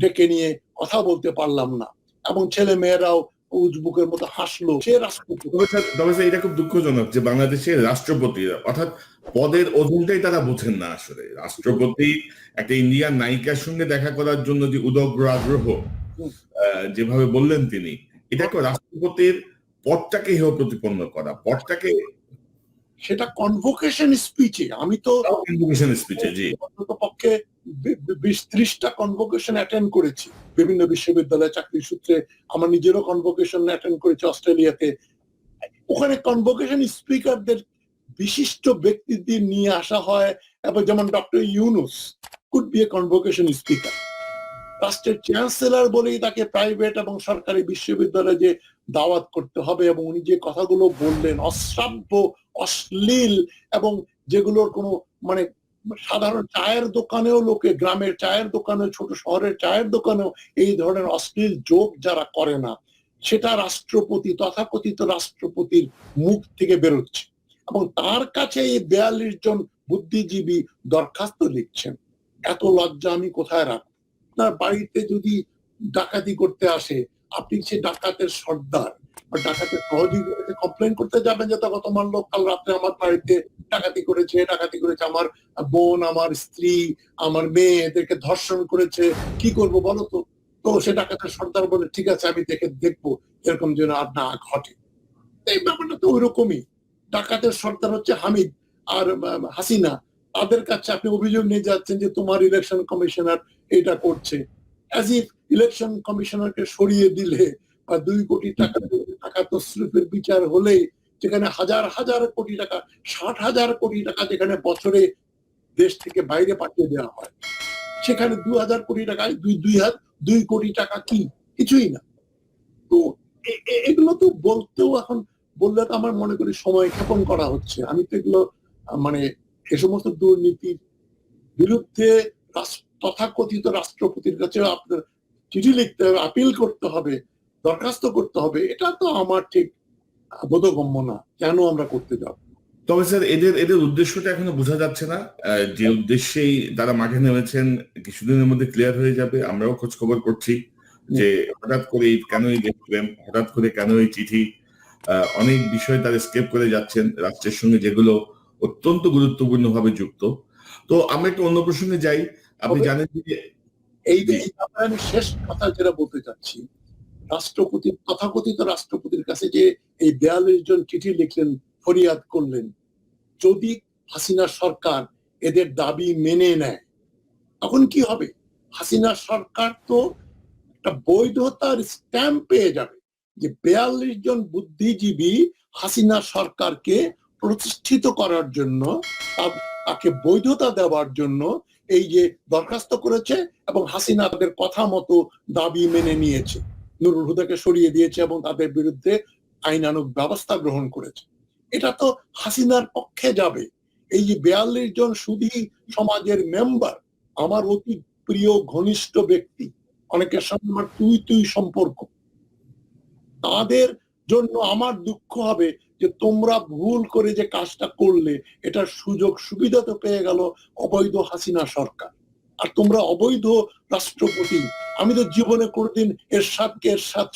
ডেকে নিয়ে কথা বলতে পারলাম না, এবং ছেলে মেয়েরাও উজবুকের মতো হাসলো। সে রাষ্ট্রপতি। তবে স্যার এটা খুব দুঃখজনক যে বাংলাদেশের রাষ্ট্রপতি অর্থাৎ পদের ওজনটাই তারা বোঝেন না আসলে। রাষ্ট্রপতি একটা ইন্ডিয়ান নায়িকার সঙ্গে দেখা করার জন্য যে উদগ্র আগ্রহ যেভাবে বললেন তিনি, এটা রাষ্ট্রপতির পদটাকে হেয় প্রতিপন্ন করা, পদটাকে, সেটা কনভোকেশন স্পিচে। আমি তো কনভোকেশন স্পিচে জি পক্ষে 20-30টা কনভোকেশন অ্যাটেন্ড করেছি বিভিন্ন বিশ্ববিদ্যালয়ে চাকরি সূত্রে। আমার নিজেরও কনভোকেশন অ্যাটেন্ড করেছি অস্ট্রেলিয়াতে। ওখানে কনভোকেশন স্পিকারদের বিশিষ্ট ব্যক্তিদের নিয়ে আসা হয়, এবং যেমন doctor Yunus could B A convocation speaker. রাষ্ট্রের চ্যান্সেলর বলেই তাকে প্রাইভেট এবং সরকারি বিশ্ববিদ্যালয়ে যে দাওয়াত করতে হবে, এবং উনি যে কথাগুলো বললেন অশ্রাব্য, অশ্লীল, এবং যেগুলোর কোনো মানে সাধারণ চায়ের দোকানেও, লোকে গ্রামের চায়ের দোকানে, ছোট শহরের চায়ের দোকানেও এই ধরনের অশ্লীল জোক যারা করে না, সেটা রাষ্ট্রপতি, তথাকথিত রাষ্ট্রপতির মুখ থেকে বেরোচ্ছে। এবং তার কাছে এই 42 জন বুদ্ধিজীবী দরখাস্ত লিখছেন। এত লজ্জা আমি কোথায় রাখবো? আপনার বাড়িতে যদি ডাকাতি করতে আসে, আপনি সে ডাকাতের সর্দার বা ডাকাতের সহযোগীকে কমপ্লেন করতে যাবেন যে দেখো তোমার লোক কাল রাত্রে আমার বাড়িতে ডাকাতি করেছে, আমার বোন, আমার স্ত্রী, আমার মেয়ে, এদেরকে ধর্ষণ করেছে, কি করব বলো তো? তো সে ডাকাতের সর্দার বলে ঠিক আছে আমি দেখবো এরকম যেন আর না ঘটে। এই ব্যাপারটা তো ওইরকমই। ডাকাতের সর্দার হচ্ছে হামিদ আর হাসিনা, তাদের কাছে আপনি অভিযোগ নিয়ে যাচ্ছেন যে তোমার ইলেকশন কমিশনার এটা করছে, অ্যাজ ইফ ইলেকশন কমিশনারকে সরিয়ে দিলে বা 2 কোটি টাকা তসরুফের বিচার হলে, যেখানে হাজার হাজার কোটি টাকা, 60,000 কোটি টাকা যেখানে বছরে দেশ থেকে বাইরে পাঠিয়ে দেওয়া হয়, সেখানে 2,000 কোটি টাকায় 2 কোটি টাকা কি? কিছুই না। তো এগুলো তো বলতেও এখন বললে তো আমার মনে করি সময় ক্ষেপণ করা হচ্ছে। আমি তো এগুলো মানে এ সমস্ত দুর্নীতির বিরুদ্ধে তথাকথিত রাষ্ট্রপতির কাছে আপনার চিঠি লিখতে হবে, আপিল করতে হবে, দরখাস্ত করতে হবে, এটা তো আমার ঠিক বোধগম্য না। কেন আমরা করতে যাব? তবে স্যার এদের উদ্দেশ্যটা এখনো বোঝা যাচ্ছে না। যে উদ্দেশ্যেই তারা মাঠে নেমেছেন কিছুদিনের মধ্যে ক্লিয়ার হয়ে যাবে। আমরাও খোঁজ খবর করছি যে হঠাৎ করে কেন এই দেশপ্রেম, হঠাৎ করে কেন এই চিঠি, অনেক বিষয় তারা স্কেপ করে যাচ্ছেন রাষ্ট্রের সঙ্গে যেগুলো অত্যন্ত গুরুত্বপূর্ণ ভাবে যুক্ত। তো আমরা একটু অন্য প্রসঙ্গে যাই। আপনি জানেন যে এই আমি শেষ কথা যেটা বলতে চাচ্ছি, রাষ্ট্রপতি, তথাকথিত রাষ্ট্রপতির কাছে যে এই 42 জন চিঠি লিখলেন, ফরিয়াদ করলেন, যদি হাসিনা সরকার এদের দাবি মেনে নেয় তখন কি হবে? হাসিনা সরকার তো একটা বৈধতার স্ট্যাম্প পেয়ে যাবে যে 42 জন বুদ্ধিজীবী হাসিনা সরকারকে প্রতিষ্ঠিত করার জন্য, তাকে বৈধতা দেওয়ার জন্য এই যে দরখাস্ত করেছে, এবং হাসিনা তাদের কথা মতো দাবি মেনে নিয়েছে, নুরুল হুদাকে সরিয়ে দিয়েছে এবং তাদের বিরুদ্ধে আইনানুগ ব্যবস্থা গ্রহণ করেছে। এটা তো হাসিনার পক্ষে যাবে। এই যে 42 জন সুধী সমাজের মেম্বার, আমার অতি প্রিয় ঘনিষ্ঠ ব্যক্তি, অনেকের সঙ্গে আমার তুই সম্পর্ক, তাদের জন্য আমার দুঃখ হবে যে তোমরা ভুল করে যে কাজটা করলে এটার সুযোগ সুবিধা তো পেয়ে গেল অবৈধ হাসিনা সরকার, আর তোমরা অবৈধ রাষ্ট্রপতি। আমি তো জীবনে কোনোদিন এরশাদ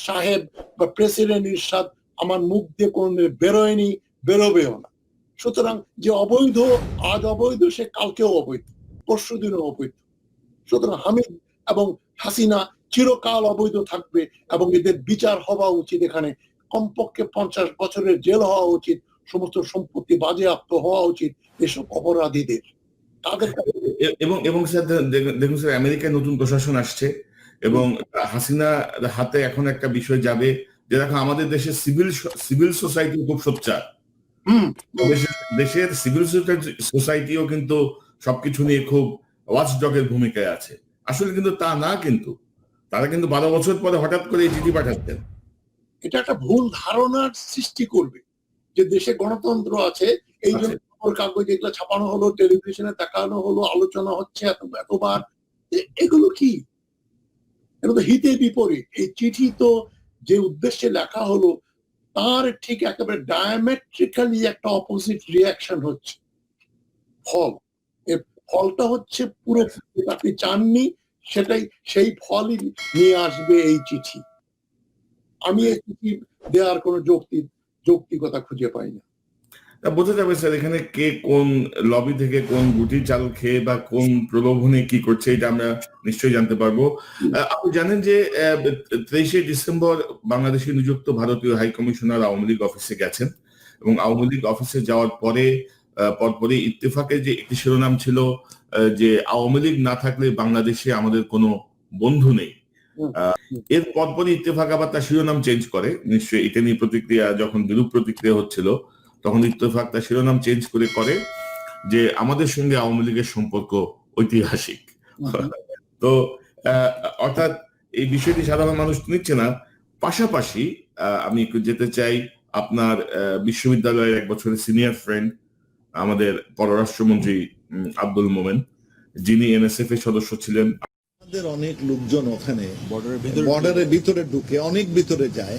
সাহেব বা প্রেসিডেন্ট এরশাদ আমার মুখ দিয়ে কোনোদিন বেরোয়নি, বেরোবেও না। সুতরাং যে অবৈধ, আজ অবৈধ সে কালকেও অবৈধ, পরশুদিনও অবৈধ। সুতরাং হামিদ এবং হাসিনা চিরকাল অবৈধ থাকবে এবং এদের বিচার হওয়া উচিত। এখানে কমপক্ষে 50 বছরের জেল হওয়া উচিত, সমস্ত সম্পত্তি বাজেয়াপ্ত হওয়া উচিত এসব অপরাধীদের। তাদের এবং এবং স্যার দেখুন স্যার, আমেরিকায় নতুন প্রশাসন আসছে এবং হাসিনা হাতে এখন একটা বিষয় যাবে যে দেখো আমাদের দেশের সিভিল সোসাইটি খুব সোচ্চার। দেশের সিভিল সোসাইটিও কিন্তু সবকিছু নিয়ে খুব ওয়াচডগের ভূমিকায় আছে। আসলে কিন্তু তা না, কিন্তু তারা কিন্তু 12 বছর পরে হঠাৎ করে এই চিঠি পাঠাচ্ছেন। এটা একটা ভুল ধারণার সৃষ্টি করবে যে দেশে গণতন্ত্র আছে, এই জন্য খবর কাগজ এগুলো ছাপানো হলো, টেলিভিশনে দেখানো হলো, আলোচনা হচ্ছে এতবার। এগুলো কি? এগুলো তো হিতে বিপরীত। এই চিঠি তো যে উদ্দেশ্যে লেখা হলো তার ঠিক একেবারে ডায়ামেট্রিক্যালি একটা অপোজিট রিয়াকশন হচ্ছে। ফল, এর ফলটা হচ্ছে পুরো আপনি চাননি সেটাই, সেই ফলই নিয়ে আসবে এই চিঠি। আমি এই চিঠি দেওয়ার কোনো যৌক্তিকতা খুঁজে পাই না। বোঝা যাবে স্যার এখানে কে কোন লবি থেকে কোন গুটি চাল খেয়ে বা কোন প্রলোভনে কি করছে, এটা আমরা নিশ্চয়ই জানতে পারবো। আপনি জানেন যে 23শে ডিসেম্বর বাংলাদেশে নিযুক্ত ভারতীয় হাই কমিশনার আওয়ামী লীগ অফিসে গেছেন এবং আওয়ামী লীগ অফিসে যাওয়ার পরে পরপরই ইত্তেফাকের যে একটি শিরোনাম ছিল যে আওয়ামী লীগ না থাকলে বাংলাদেশে আমাদের কোনো বন্ধু নেই। এর পরপরই ইত্তেফাক আবার তার শিরোনাম চেঞ্জ করে। নিশ্চয়ই এটা নিয়ে প্রতিক্রিয়া, যখন বিরূপ প্রতিক্রিয়া হচ্ছিল তখন ইত্তেফাক তার শিরোনাম চেঞ্জ করে যে আমাদের সঙ্গে আওয়ামী লীগের সম্পর্ক ঐতিহাসিক। তো অর্থাৎ এই বিষয়টি সাধারণ মানুষ নিচ্ছে না। পাশাপাশি আমি একটু যেতে চাই আপনার বিশ্ববিদ্যালয়ের 1 বছরের সিনিয়র ফ্রেন্ড আমাদের পররাষ্ট্রমন্ত্রী আব্দুল মোমেন, যিনি এনএসএফ এর সদস্য ছিলেন। আমাদের অনেক লোকজন ওখানে বর্ডারের ভিতরে ঢুকে অনেক ভিতরে যায়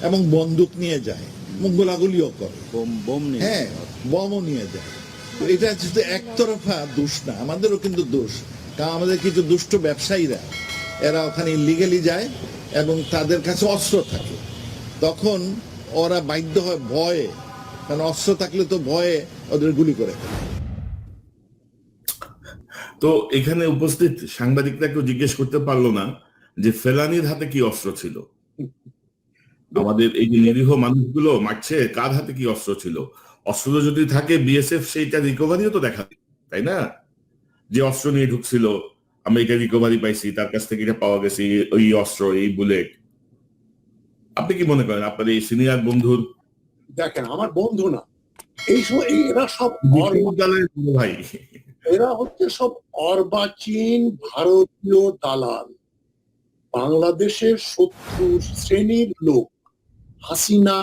এবং বন্দুক নিয়ে যায়, গোলাগুলিও করে, হ্যাঁ বমও নিয়ে যায়। তো এটা শুধু একতরফা দোষ না, আমাদেরও কিন্তু দোষ। কারণ আমাদের কিছু দুষ্ট ব্যবসায়ীরা এরা ওখানে ইলিগালি যায় এবং তাদের কাছে অস্ত্র থাকে, তখন ওরা বাধ্য হয় ভয়ে, কারণ অস্ত্র থাকলে তো ভয়ে ওদের গুলি করে। তো এখানে উপস্থিত সাংবাদিকরা কেউ জিজ্ঞেস করতে পারলো না যে ফেলানির হাতে কি অস্ত্র ছিল। আমাদের এই যে নিরীহ মানুষগুলো মারছে, কার হাতে কি অস্ত্র ছিল? অস্ত্র যদি থাকে বিএসএফ সেইটা রিকভারিও তো দেখাবে, তাই না? যে অস্ত্র নিয়ে ঢুকছিল আমরা এটা রিকভারি পাইছি, তার কাছ থেকে এটা পাওয়া গেছে, ওই অস্ত্র, এই বুলেট। আপনি কি মনে করেন আপনার এই সিনিয়র বন্ধুর? দেখেন, আমার বন্ধু না, এই সময় এরা সব ভাই, এরা হচ্ছে সব অর্বাচীন ভারতীয় দালাল, বাংলাদেশের শত্রু শ্রেণীর লোক। হাসিনা,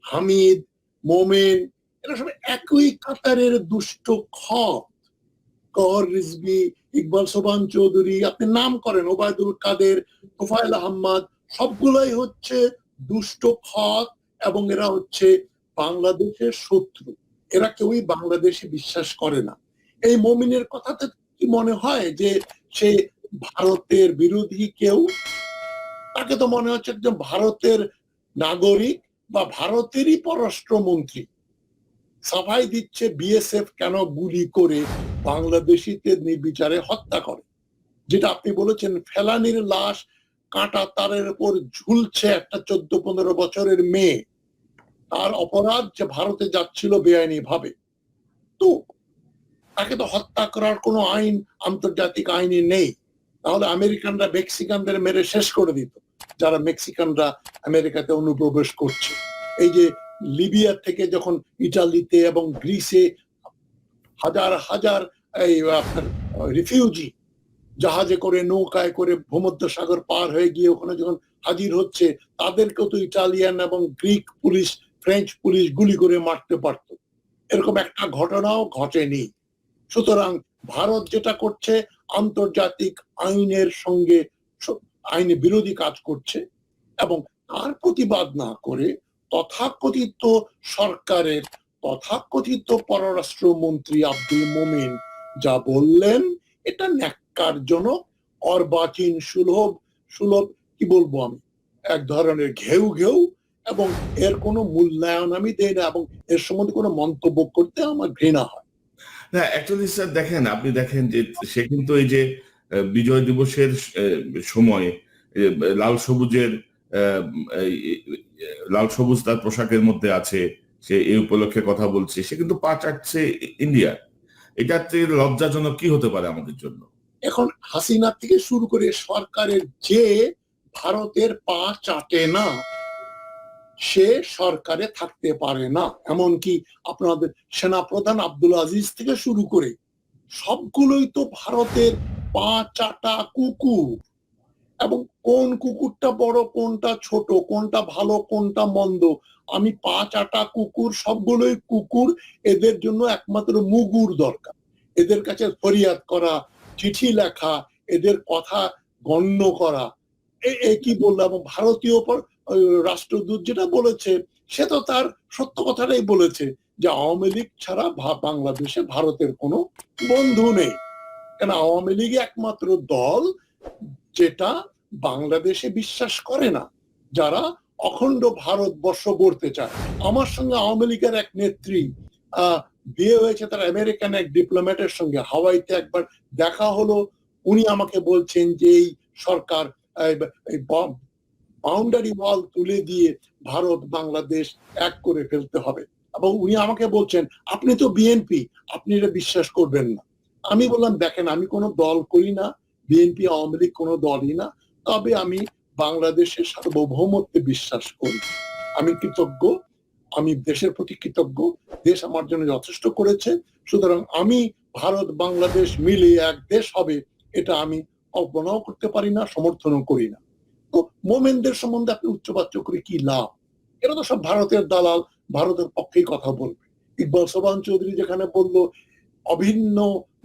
হামিদ, মোমেন এরা সব একই কাতারের দুষ্ট খত। কর রিজভী, ইকবাল সোবান চৌধুরী, আপনি নাম করেন, ওবায়দুল কাদের, তোফায়েল আহমদ, সবগুলাই হচ্ছে দুষ্ট খত এবং এরা হচ্ছে বাংলাদেশের শত্রু। এরা কেউই বাংলাদেশে বিশ্বাস করে না। এই মোমিনের কথাতে কি মনে হয় যে সে ভারতের বিরোধী কেউ? তাকে তো মনে হচ্ছে একজন ভারতের নাগরিক বা ভারতেরই পররাষ্ট্রমন্ত্রী। সাফাই দিচ্ছে বিএসএফ কেন গুলি করে বাংলাদেশিদের নির্বিচারে হত্যা করে। যেটা আপনি বলেছেন, ফেলানির লাশ কাঁটা তারের উপর ঝুলছে একটা 14-15 বছরের মেয়ে, তার অপরাধ যে ভারতে যাচ্ছিল বেআইনি ভাবে। তো তাকে তো হত্যা করার কোনো আইন, আন্তর্জাতিক আইনে নেই। তাহলে আমেরিকানরা মেক্সিকানদের মেরে শেষ করে দিত, যারা মেক্সিকানরা আমেরিকাতে অনুপ্রবেশ করছে। এই যে লিবিয়া থেকে যখন ইটালিতে এবং গ্রিসে হাজার হাজার এই আপনার রিফিউজি জাহাজে করে, নৌকায় করে ভূমধ্যসাগর পার হয়ে গিয়ে ওখানে যখন হাজির হচ্ছে, তাদেরকেও তো ইটালিয়ান এবং গ্রিক পুলিশ, ফ্রেঞ্চ পুলিশ গুলি করে মারতে পারত। এরকম একটা ঘটনাও ঘটেনি। সুতরাং ভারত যেটা করছে আন্তর্জাতিক আইনের সঙ্গে আইনে বিরোধী কাজ করছে এবং তার প্রতিবাদ না করে তথাকথিত সরকারের তথাকথিত পররাষ্ট্রমন্ত্রী আব্দুল মোমেন যা বললেন এটা ন্যাক্কারজনক, অর্বাচীন সুলভ সুলভ কি বলবো আমি, এক ধরনের ঘেউ ঘেউ, এবং এর কোনো মূল্যায়ন আমি দেই না এবং এর সম্বন্ধে কোনো মন্তব্য করতে আমার ঘৃণা হয়। না অ্যাকচুয়ালি স্যার দেখেন, আপনি দেখেন যে সে কিন্তু এই যে বিজয় দিবসের সময় লাল সবুজের আহ, এই, লাল সবুজ তার পোশাকের মধ্যে আছে, সে এই উপলক্ষে কথা বলছে, সে কিন্তু পা চাটছে ইন্ডিয়া। এটাতে লজ্জাজনক কি হতে পারে আমাদের জন্য? এখন হাসিনা থেকে শুরু করে সরকারের যে ভারতের পা চাটে না সে সরকারে থাকতে পারে না। এমনকি আপনাদের সেনাপ্রধান আব্দুল আজিজ থেকে শুরু করে সবগুলোই তো ভারতের পা চাটা কুকুর, এবং কোন কুকুরটা বড় কোনটা ছোট কোনটা ভালো কোনটা মন্দ আমি পা চাটা কুকুর, সবগুলোই কুকুর। এদের জন্য একমাত্র মুগুর দরকার, এদের কাছে ফরিয়াদ করা, চিঠি লেখা, এদের কথা গণ্য করা। কি বললাম, এবং ভারতীয় রাষ্ট্রদূত যেটা বলেছে সে তো তার সত্য কথাটাই বলেছে যে আওয়ামী লীগ ছাড়া বাংলাদেশে ভারতের কোনো বন্ধু নেই। কেন, আওয়ামী লীগ একমাত্র দল যেটা বাংলাদেশে বিশ্বাস করে না, যারা অখণ্ড ভারতবর্ষ গড়তে চায়। আমার সঙ্গে আওয়ামী লীগের এক নেত্রী বিয়ে হয়েছে তার আমেরিকান এক ডিপ্লোম্যাটের সঙ্গে, হাওয়াইতে একবার দেখা হলো। উনি আমাকে বলছেন যে এই সরকার বাউন্ডারি ওয়াল তুলে দিয়ে ভারত বাংলাদেশ এক করে ফেলতে হবে, এবং উনি আমাকে বলছেন আপনি তো বিএনপি, আপনি এটা বিশ্বাস করবেন না। আমি বললাম দেখেন আমি কোনো দল করি না, বিএনপি আওয়ামী লীগ কোনো দলই না, তবে আমি বাংলাদেশের সার্বভৌমত্বে বিশ্বাস করি। আমি কৃতজ্ঞ, আমি দেশের প্রতি কৃতজ্ঞ, দেশ আমার জন্য যথেষ্ট করেছে, সুতরাং আমি ভারত বাংলাদেশ মিলে এক দেশ হবে এটা আমি কল্পনাও করতে পারি না, সমর্থনও করি না। তো মোমেনদের সম্বন্ধে আপনি উচ্চবাচ্য করে কি লাভ? এরা তো সব ভারতের দালাল, ভারতের পক্ষেই কথা বলবে। ইকবাল সোবহান চৌধুরী যেখানে বলল অভিন্ন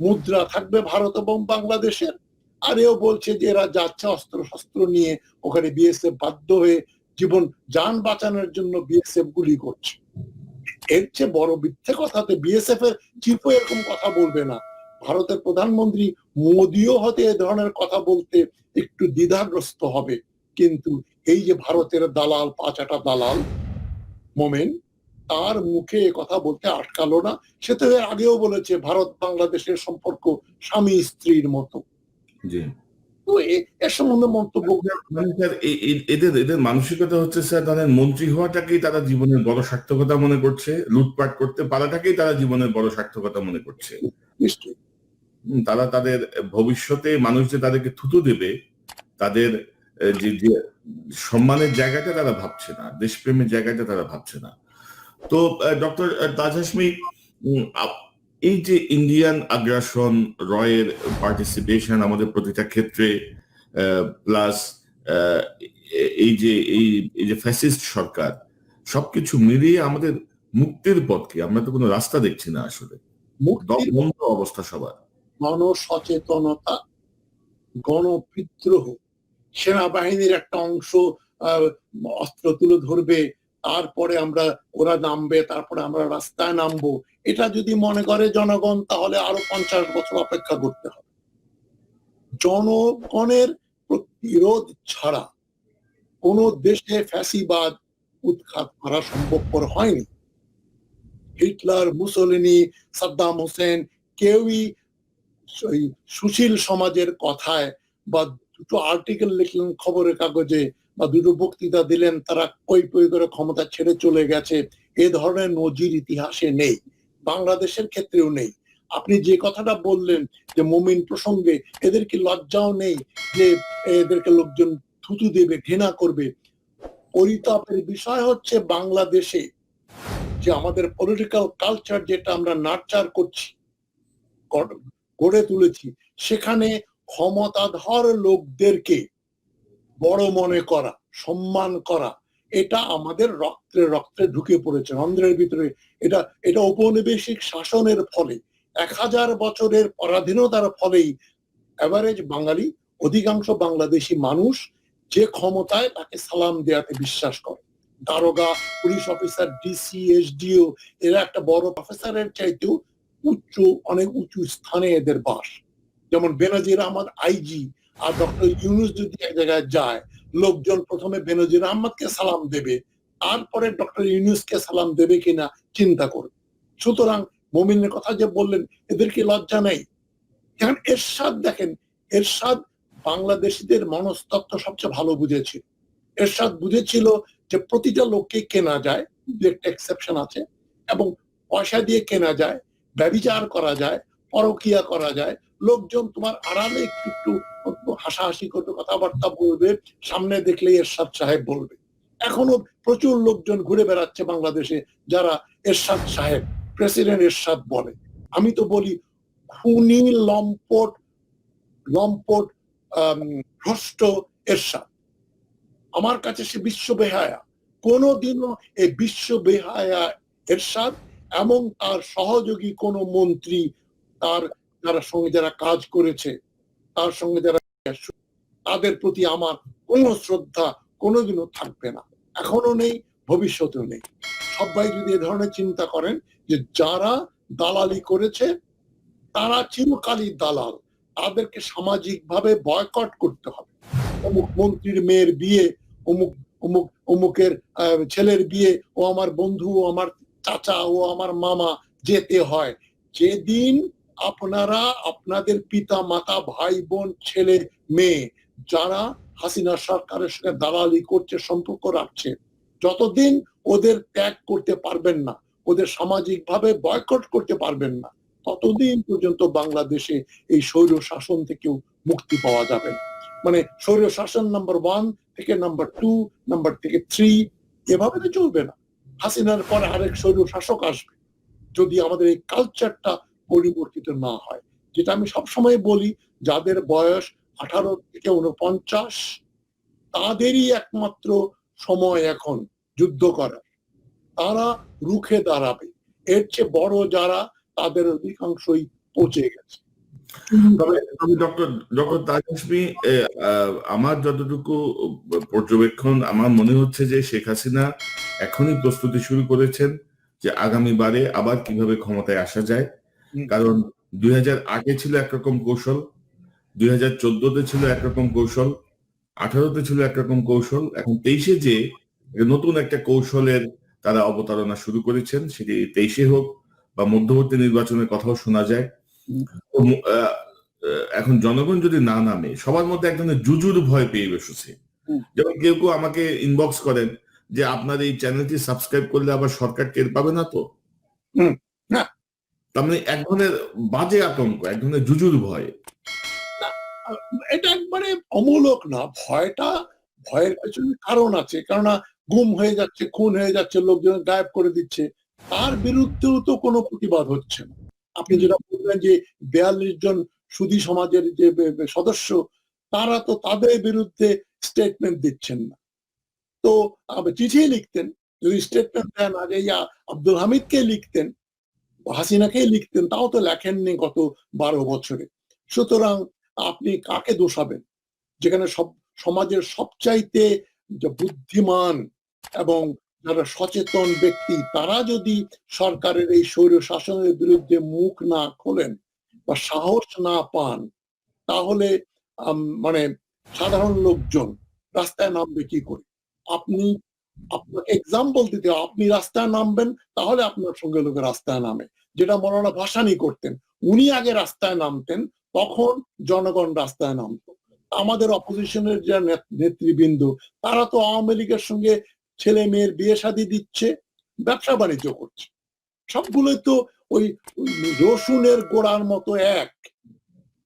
মুদ্রা থাকবে ভারত এবং বাংলাদেশের, আর এও বলছে যে এরা যাচ্ছে অস্ত্র শস্ত্র নিয়ে ওখানে বিএসএফ বাধ্য হয়ে জীবন যান বাঁচানোর জন্য বিএসএফ গুলি করছে। এর চেয়ে বড় মিথ্যে কথাতে বিএসএফ এর চিফও এরকম কথা বলবে না। ভারতের প্রধানমন্ত্রী মোদিও হতে এ ধরনের কথা বলতে একটু দ্বিধাগ্রস্ত হবে, কিন্তু এই যে ভারতের দালাল, পাঁচাটা দালাল মোমেন, তার মুখে কথা বলতে আটকালো না। সে তো এর আগেও বলেছে ভারত বাংলাদেশের সম্পর্ক স্বামী স্ত্রীর মতো। জি, তো এর সম্বন্ধে মন্তব্য এদের এদের মানসিকতা হচ্ছে স্যার, তাদের মন্ত্রী হওয়াটাকেই তারা জীবনের বড় সার্থকতা মনে করছে, লুটপাট করতে পারাটাকেই তারা জীবনের বড় সার্থকতা মনে করছে। নিশ্চয়ই তারা তাদের ভবিষ্যতে মানুষ যে তাদেরকে থুতু দেবে, তাদের যে যে সম্মানের জায়গাটা তারা ভাবছে না, দেশপ্রেমের জায়গাটা তারা ভাবছে না। তো ডক্টর তাজ হাশমি, এই যে ইন্ডিয়ান আগ্রাসন, রয়ের পার্টিসিপেশন আমাদের প্রতিটা ক্ষেত্রে, প্লাস এই যে ফ্যাসিস্ট সরকার, সবকিছু মিলিয়ে আমাদের মুক্তির পথ কি? আমরা তো কোনো রাস্তা দেখছি না আসলে, বন্ধ অবস্থা সবার। গণসচেতনতা, গণবিদ্রোহ, সেনাবাহিনীর একটা অংশ অস্ত্র তুলে ধরবে, তারপরে ওরা নামবে, তারপরে আমরা রাস্তায় নামবো, এটা যদি মনে করে জনগণ, তাহলে আরো 50 বছর অপেক্ষা করতে হবে। জনগণের প্রতিরোধ ছাড়া কোন দেশে ফ্যাসিবাদ উৎখাত করা সম্ভবপর হয়নি। হিটলার, মুসোলিনি, সাদ্দাম হোসেন কেউই সুশীল সমাজের কথায় বা দুটো আর্টিকেল লিখলেন খবরের কাগজে বা দুটো বক্তৃতা দিলেন, তারা কই করে ক্ষমতা ছেড়ে চলে গেছে, এ ধরনের নজির ইতিহাসে নেই, বাংলাদেশের ক্ষেত্রেও নেই। আপনি যে কথাটা বললেন যে মুমিন প্রসঙ্গে, এদের কি লজ্জাও নেই যে এদেরকে লোকজন থুতু দেবে, ঘৃণা করবে? পরিতাপের বিষয় হচ্ছে বাংলাদেশে যে আমাদের পলিটিক্যাল কালচার যেটা আমরা নার্চার করছি, গড়ে তুলেছি, সেখানে ক্ষমতাধর লোকদেরকে বড় মনে করা, সম্মান করা, এটা আমাদের রক্তে রক্তে ঢুকে পড়েছে, অন্ধ্রের ভিতরে। এটা ঔপনিবেশিক শাসনের ফলে, 1000 বছরের পরাধীনতার ফলেই এভারেজ বাঙালি, অধিকাংশ বাংলাদেশি মানুষ যে ক্ষমতায় তাকে সালাম দেওয়াতে বিশ্বাস করে। দারোগা, পুলিশ অফিসার, ডিসি, এসডিও এরা একটা বড় প্রফেসরের চাইতেও অনেক উঁচু স্থানে এদের বাস। যেমন বেনজির আহমদ আইজি আর ডক্টর ইউনূস যদি এক জায়গায় যায়, লোকজন প্রথমে বেনজির আহমদকে সালাম দেবে, তারপরে ডক্টর ইউনূসকে সালাম দেবে কিনা চিন্তা করবে। সুতরাং মুমিনের কথা যে বললেন, এদের কি লজ্জা নেই? এখন এরশাদ দেখেন, এরশাদ বাংলাদেশিদের মনস্তত্ত্ব সবচেয়ে ভালো বুঝেছিল। এরশাদ বুঝেছিল যে প্রতিটা লোককে কেনা যায়, দু একটা এক্সেপশন আছে, এবং পয়সা দিয়ে কেনা যায়, ব্যভিচার করা যায়, পরকিয়া করা যায়। লোকজন তোমার আড়ালে একটু একটু হাসাহাসি করবে, কথাবার্তা বলবে, সামনে দেখলে এরশাদ সাহেব বলবে। এখনো প্রচুর লোকজন ঘুরে বেড়াচ্ছে বাংলাদেশে যারা এরশাদ সাহেব, প্রেসিডেন্ট এরশাদ বলে। আমি তো বলি খুনি, লম্পট লম্পট ভ্রষ্ট এরশাদ। আমার কাছে সে বিশ্ব বেহায়া। কোনদিনও এই বিশ্ব বেহায়া এরশাদ এবং তার সহযোগী কোন মন্ত্রী, তার সঙ্গে যারা কাজ করেছে, তার সঙ্গে যারা, তাদের প্রতি আমার কোনো শ্রদ্ধা কোনোদিনও থাকবে না, এখনো নেই, ভবিষ্যতেও নেই। সবাই যদি এ ধরনের চিন্তা করেন যে যারা দালালি করেছে তারা চিরকালই দালাল, তাদেরকে সামাজিকভাবে বয়কট করতে হবে। অমুক মন্ত্রীর মেয়ের বিয়ে, অমুক অমুক অমুকের ছেলের বিয়ে, ও আমার বন্ধু, ও আমার চাচা, ও আমার মামা, যেতে হয়। যেদিন আপনারা আপনাদের পিতা মাতা, ভাই বোন, ছেলে মেয়ে যারা হাসিনা সরকারের সঙ্গে দালালি করছে, সম্পর্ক রাখছে, যতদিন ওদের ত্যাগ করতে পারবেন না, ওদের সামাজিকভাবে বয়কট করতে পারবেন না, ততদিন পর্যন্ত বাংলাদেশে এই স্বৈর শাসন থেকেও মুক্তি পাওয়া যাবে না। মানে স্বৈর শাসন নাম্বার 1 থেকে নাম্বার 2, নাম্বার থেকে 3, এভাবে তো চলবে না। হাসিনার পরে আরেক স্বৈর শাসক আসবে যদি আমাদের এই কালচারটা পরিবর্তিত না হয়। যেটা আমি সবসময় বলি, যাদের বয়স 18 থেকে 49 তাদেরই একমাত্র সময় এখন যুদ্ধ করার। তারা রুখে দাঁড়াবে। এর চেয়ে বড় যারা, তাদের অধিকাংশই পচে গেছে। তবে ডক্টর তাজহাসমি, আমার যতটুকু পর্যবেক্ষণ, আমার মনে হচ্ছে যে শেখ হাসিনা এখনই প্রস্তুতি শুরু করেছেন যে আগামীবারে আবার কিভাবে ক্ষমতায় আসা যায়। কারণ 2008-এ ছিল একরকম কৌশল, 2014-তে ছিল একরকম কৌশল, 18-তে ছিল একরকম কৌশল, এখন 23-এ যে নতুন একটা কৌশলের তারা অবতারণা শুরু করেছেন, সেটি 23-এ হোক বা মধ্যবর্তী নির্বাচনের কথাও শোনা যায়। এখন জনগণ যদি না নামে, সবার মধ্যে এক ধরনের জুজুর ভয় পেয়ে বসেছে। যেমন কেউ কেউ আমাকে ইনবক্স করেন যে আপনার এই চ্যানেলটি সাবস্ক্রাইব করলে আবার সরকার টের পাবে না তো। তার মানে এক ধরনের বাজে আতঙ্ক, এক ধরনের জুজুর ভয়। এটা একবারে অমূলক না। ভয়ের পেছনে কারণ আছে। কেননা গুম হয়ে যাচ্ছে, খুন হয়ে যাচ্ছে, লোকজন গায়েব করে দিচ্ছে, তার বিরুদ্ধেও তো কোনো প্রতিবাদ হচ্ছে না। আপনি যেটা বললেন যে 42 জন সুধী সমাজের যে সদস্য, তারা তো তাদের বিরুদ্ধে স্টেটমেন্ট দিচ্ছেন না। তো চিঠি লিখতেন, যদি স্টেটমেন্ট দেন আগে আব্দুল হামিদকে লিখতেন, হাসিনাকে লিখতেন, তাও তো লেখেননি গত 12 বছরে। সুতরাং আপনি কাকে দোষাবেন? যেখানে সমাজের সবচাইতে বুদ্ধিমান এবং যারা সচেতন ব্যক্তি, তারা যদি সরকারের এই স্বৈর শাসনের বিরুদ্ধে মুখ না খোলেন বা সাহস না পান, তাহলে মানে সাধারণ লোকজন রাস্তায় নামবে কি করে? আপনাকে এক্সাম্পল দিতে, আপনি রাস্তায় নামবেন, তাহলে আপনার সঙ্গে লোকে রাস্তায় নামে। যেটা মৌলানা ভাসানী করতেন, উনি আগে রাস্তায় নামতেন, তখন জনগণ রাস্তায় নামতো। আমাদের অপোজিশনের যে নেতৃবৃন্দ, তারা তো আওয়ামী লীগের সঙ্গে ছেলে মেয়ের বিয়ে শাদী দিচ্ছে, ব্যবসা বাণিজ্য করছে, সবগুলোই তো ওই রসুনের গোড়ার মতো এক।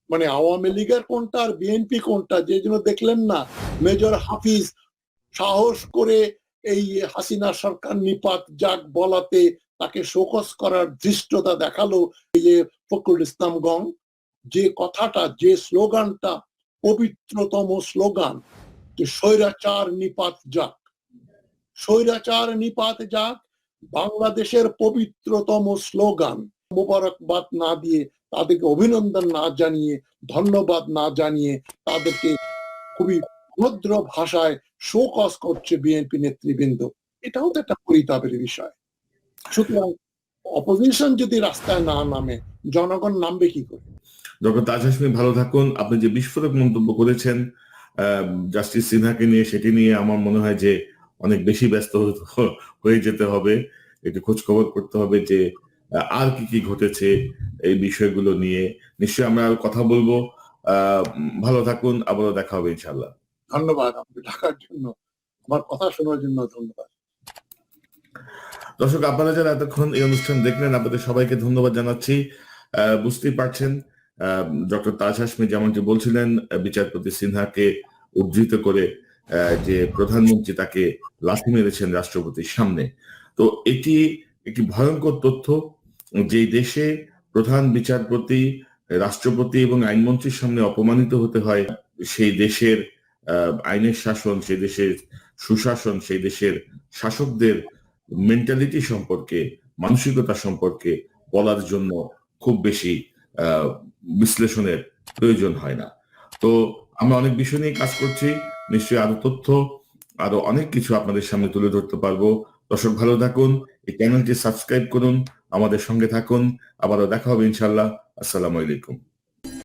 মানে আওয়ামী লীগের কোনটা আর বিএনপি কোনটা, যে জন্য দেখলেন না মেজর হাফিজ সাহস করে এই হাসিনা সরকার নিপাত যাক বলাতে তাকে শোকজ করার ধৃষ্টতা দেখালো। এই যে ফখরুল ইসলাম গং, যে কথাটা, যে স্লোগানটা পবিত্রতম স্লোগান, যে স্বৈরাচার নিপাত যাক, স্বৈরাচার নিপাত যাক, বাংলাদেশের পবিত্রতম স্লোগান। মোবারকবাদ না দিয়ে, তাদেরকে অভিনন্দন না জানিয়ে, ধন্যবাদ না জানিয়ে, তাদেরকে খুবই ভদ্র ভাষায় শোকজ করছে বিএনপি নেতৃবৃন্দ, এটাও তো একটা পরিতাপের বিষয়। সুতরাং অপোজিশন যদি রাস্তায় না নামে, জনগণ নামবে কি করে? ডক্টর তাজ হাশমি, ভালো থাকুন। আপনি যে বিস্ফোরক মন্তব্য করেছেন জাস্টিস সিনহাকে নিয়ে, সেটি নিয়ে আমার মনে হয় যে অনেক বেশি ব্যস্ত হয়ে যেতে হবে, একটু খোঁজ খবর করতে হবে যে আর কি কি ঘটেছে এই বিষয়গুলো নিয়ে। নিশ্চয়ই আমরা আর কথা বলবো। ভালো থাকুন, আবারও দেখা হবে ইনশাল্লাহ। ধন্যবাদ আপনি ডাকার জন্য, আমার কথা শোনার জন্য ধন্যবাদ। দর্শক, আপনারা যারা এতক্ষণ এই অনুষ্ঠান দেখলেন, আপনাদের সবাইকে ধন্যবাদ জানাচ্ছি। বুঝতেই পারছেন ডক্টর তাজ হাশমি যেমনটি বলছিলেন, বিচারপতি সিনহাকে উদ্ধৃত করে যে প্রধানমন্ত্রী তাকে লাথি মেরেছেন রাষ্ট্রপতির সামনে। তো এটি একটি ভয়ঙ্কর তথ্য। যে দেশে প্রধান বিচারপতি, রাষ্ট্রপতি এবং আইনমন্ত্রীর সামনে অপমানিত হতে হয়, সেই দেশের আইনের শাসন, সেই দেশের সুশাসন, সেই দেশের শাসকদের মেন্টালিটি সম্পর্কে, মানসিকতা সম্পর্কে বলার জন্য খুব বেশি বিশ্লেষণের প্রয়োজন হয় না। তো আমরা অনেক বিষয় নিয়ে কাজ করছি, নিশ্চয়ই আরো তথ্য, আরো অনেক কিছু আপনাদের সামনে তুলে ধরতে পারবো। দর্শক, ভালো থাকুন, এই চ্যানেলটি সাবস্ক্রাইব করুন, আমাদের সঙ্গে থাকুন। আবারও দেখা হবে ইনশাল্লাহ। আসসালামু আলাইকুম।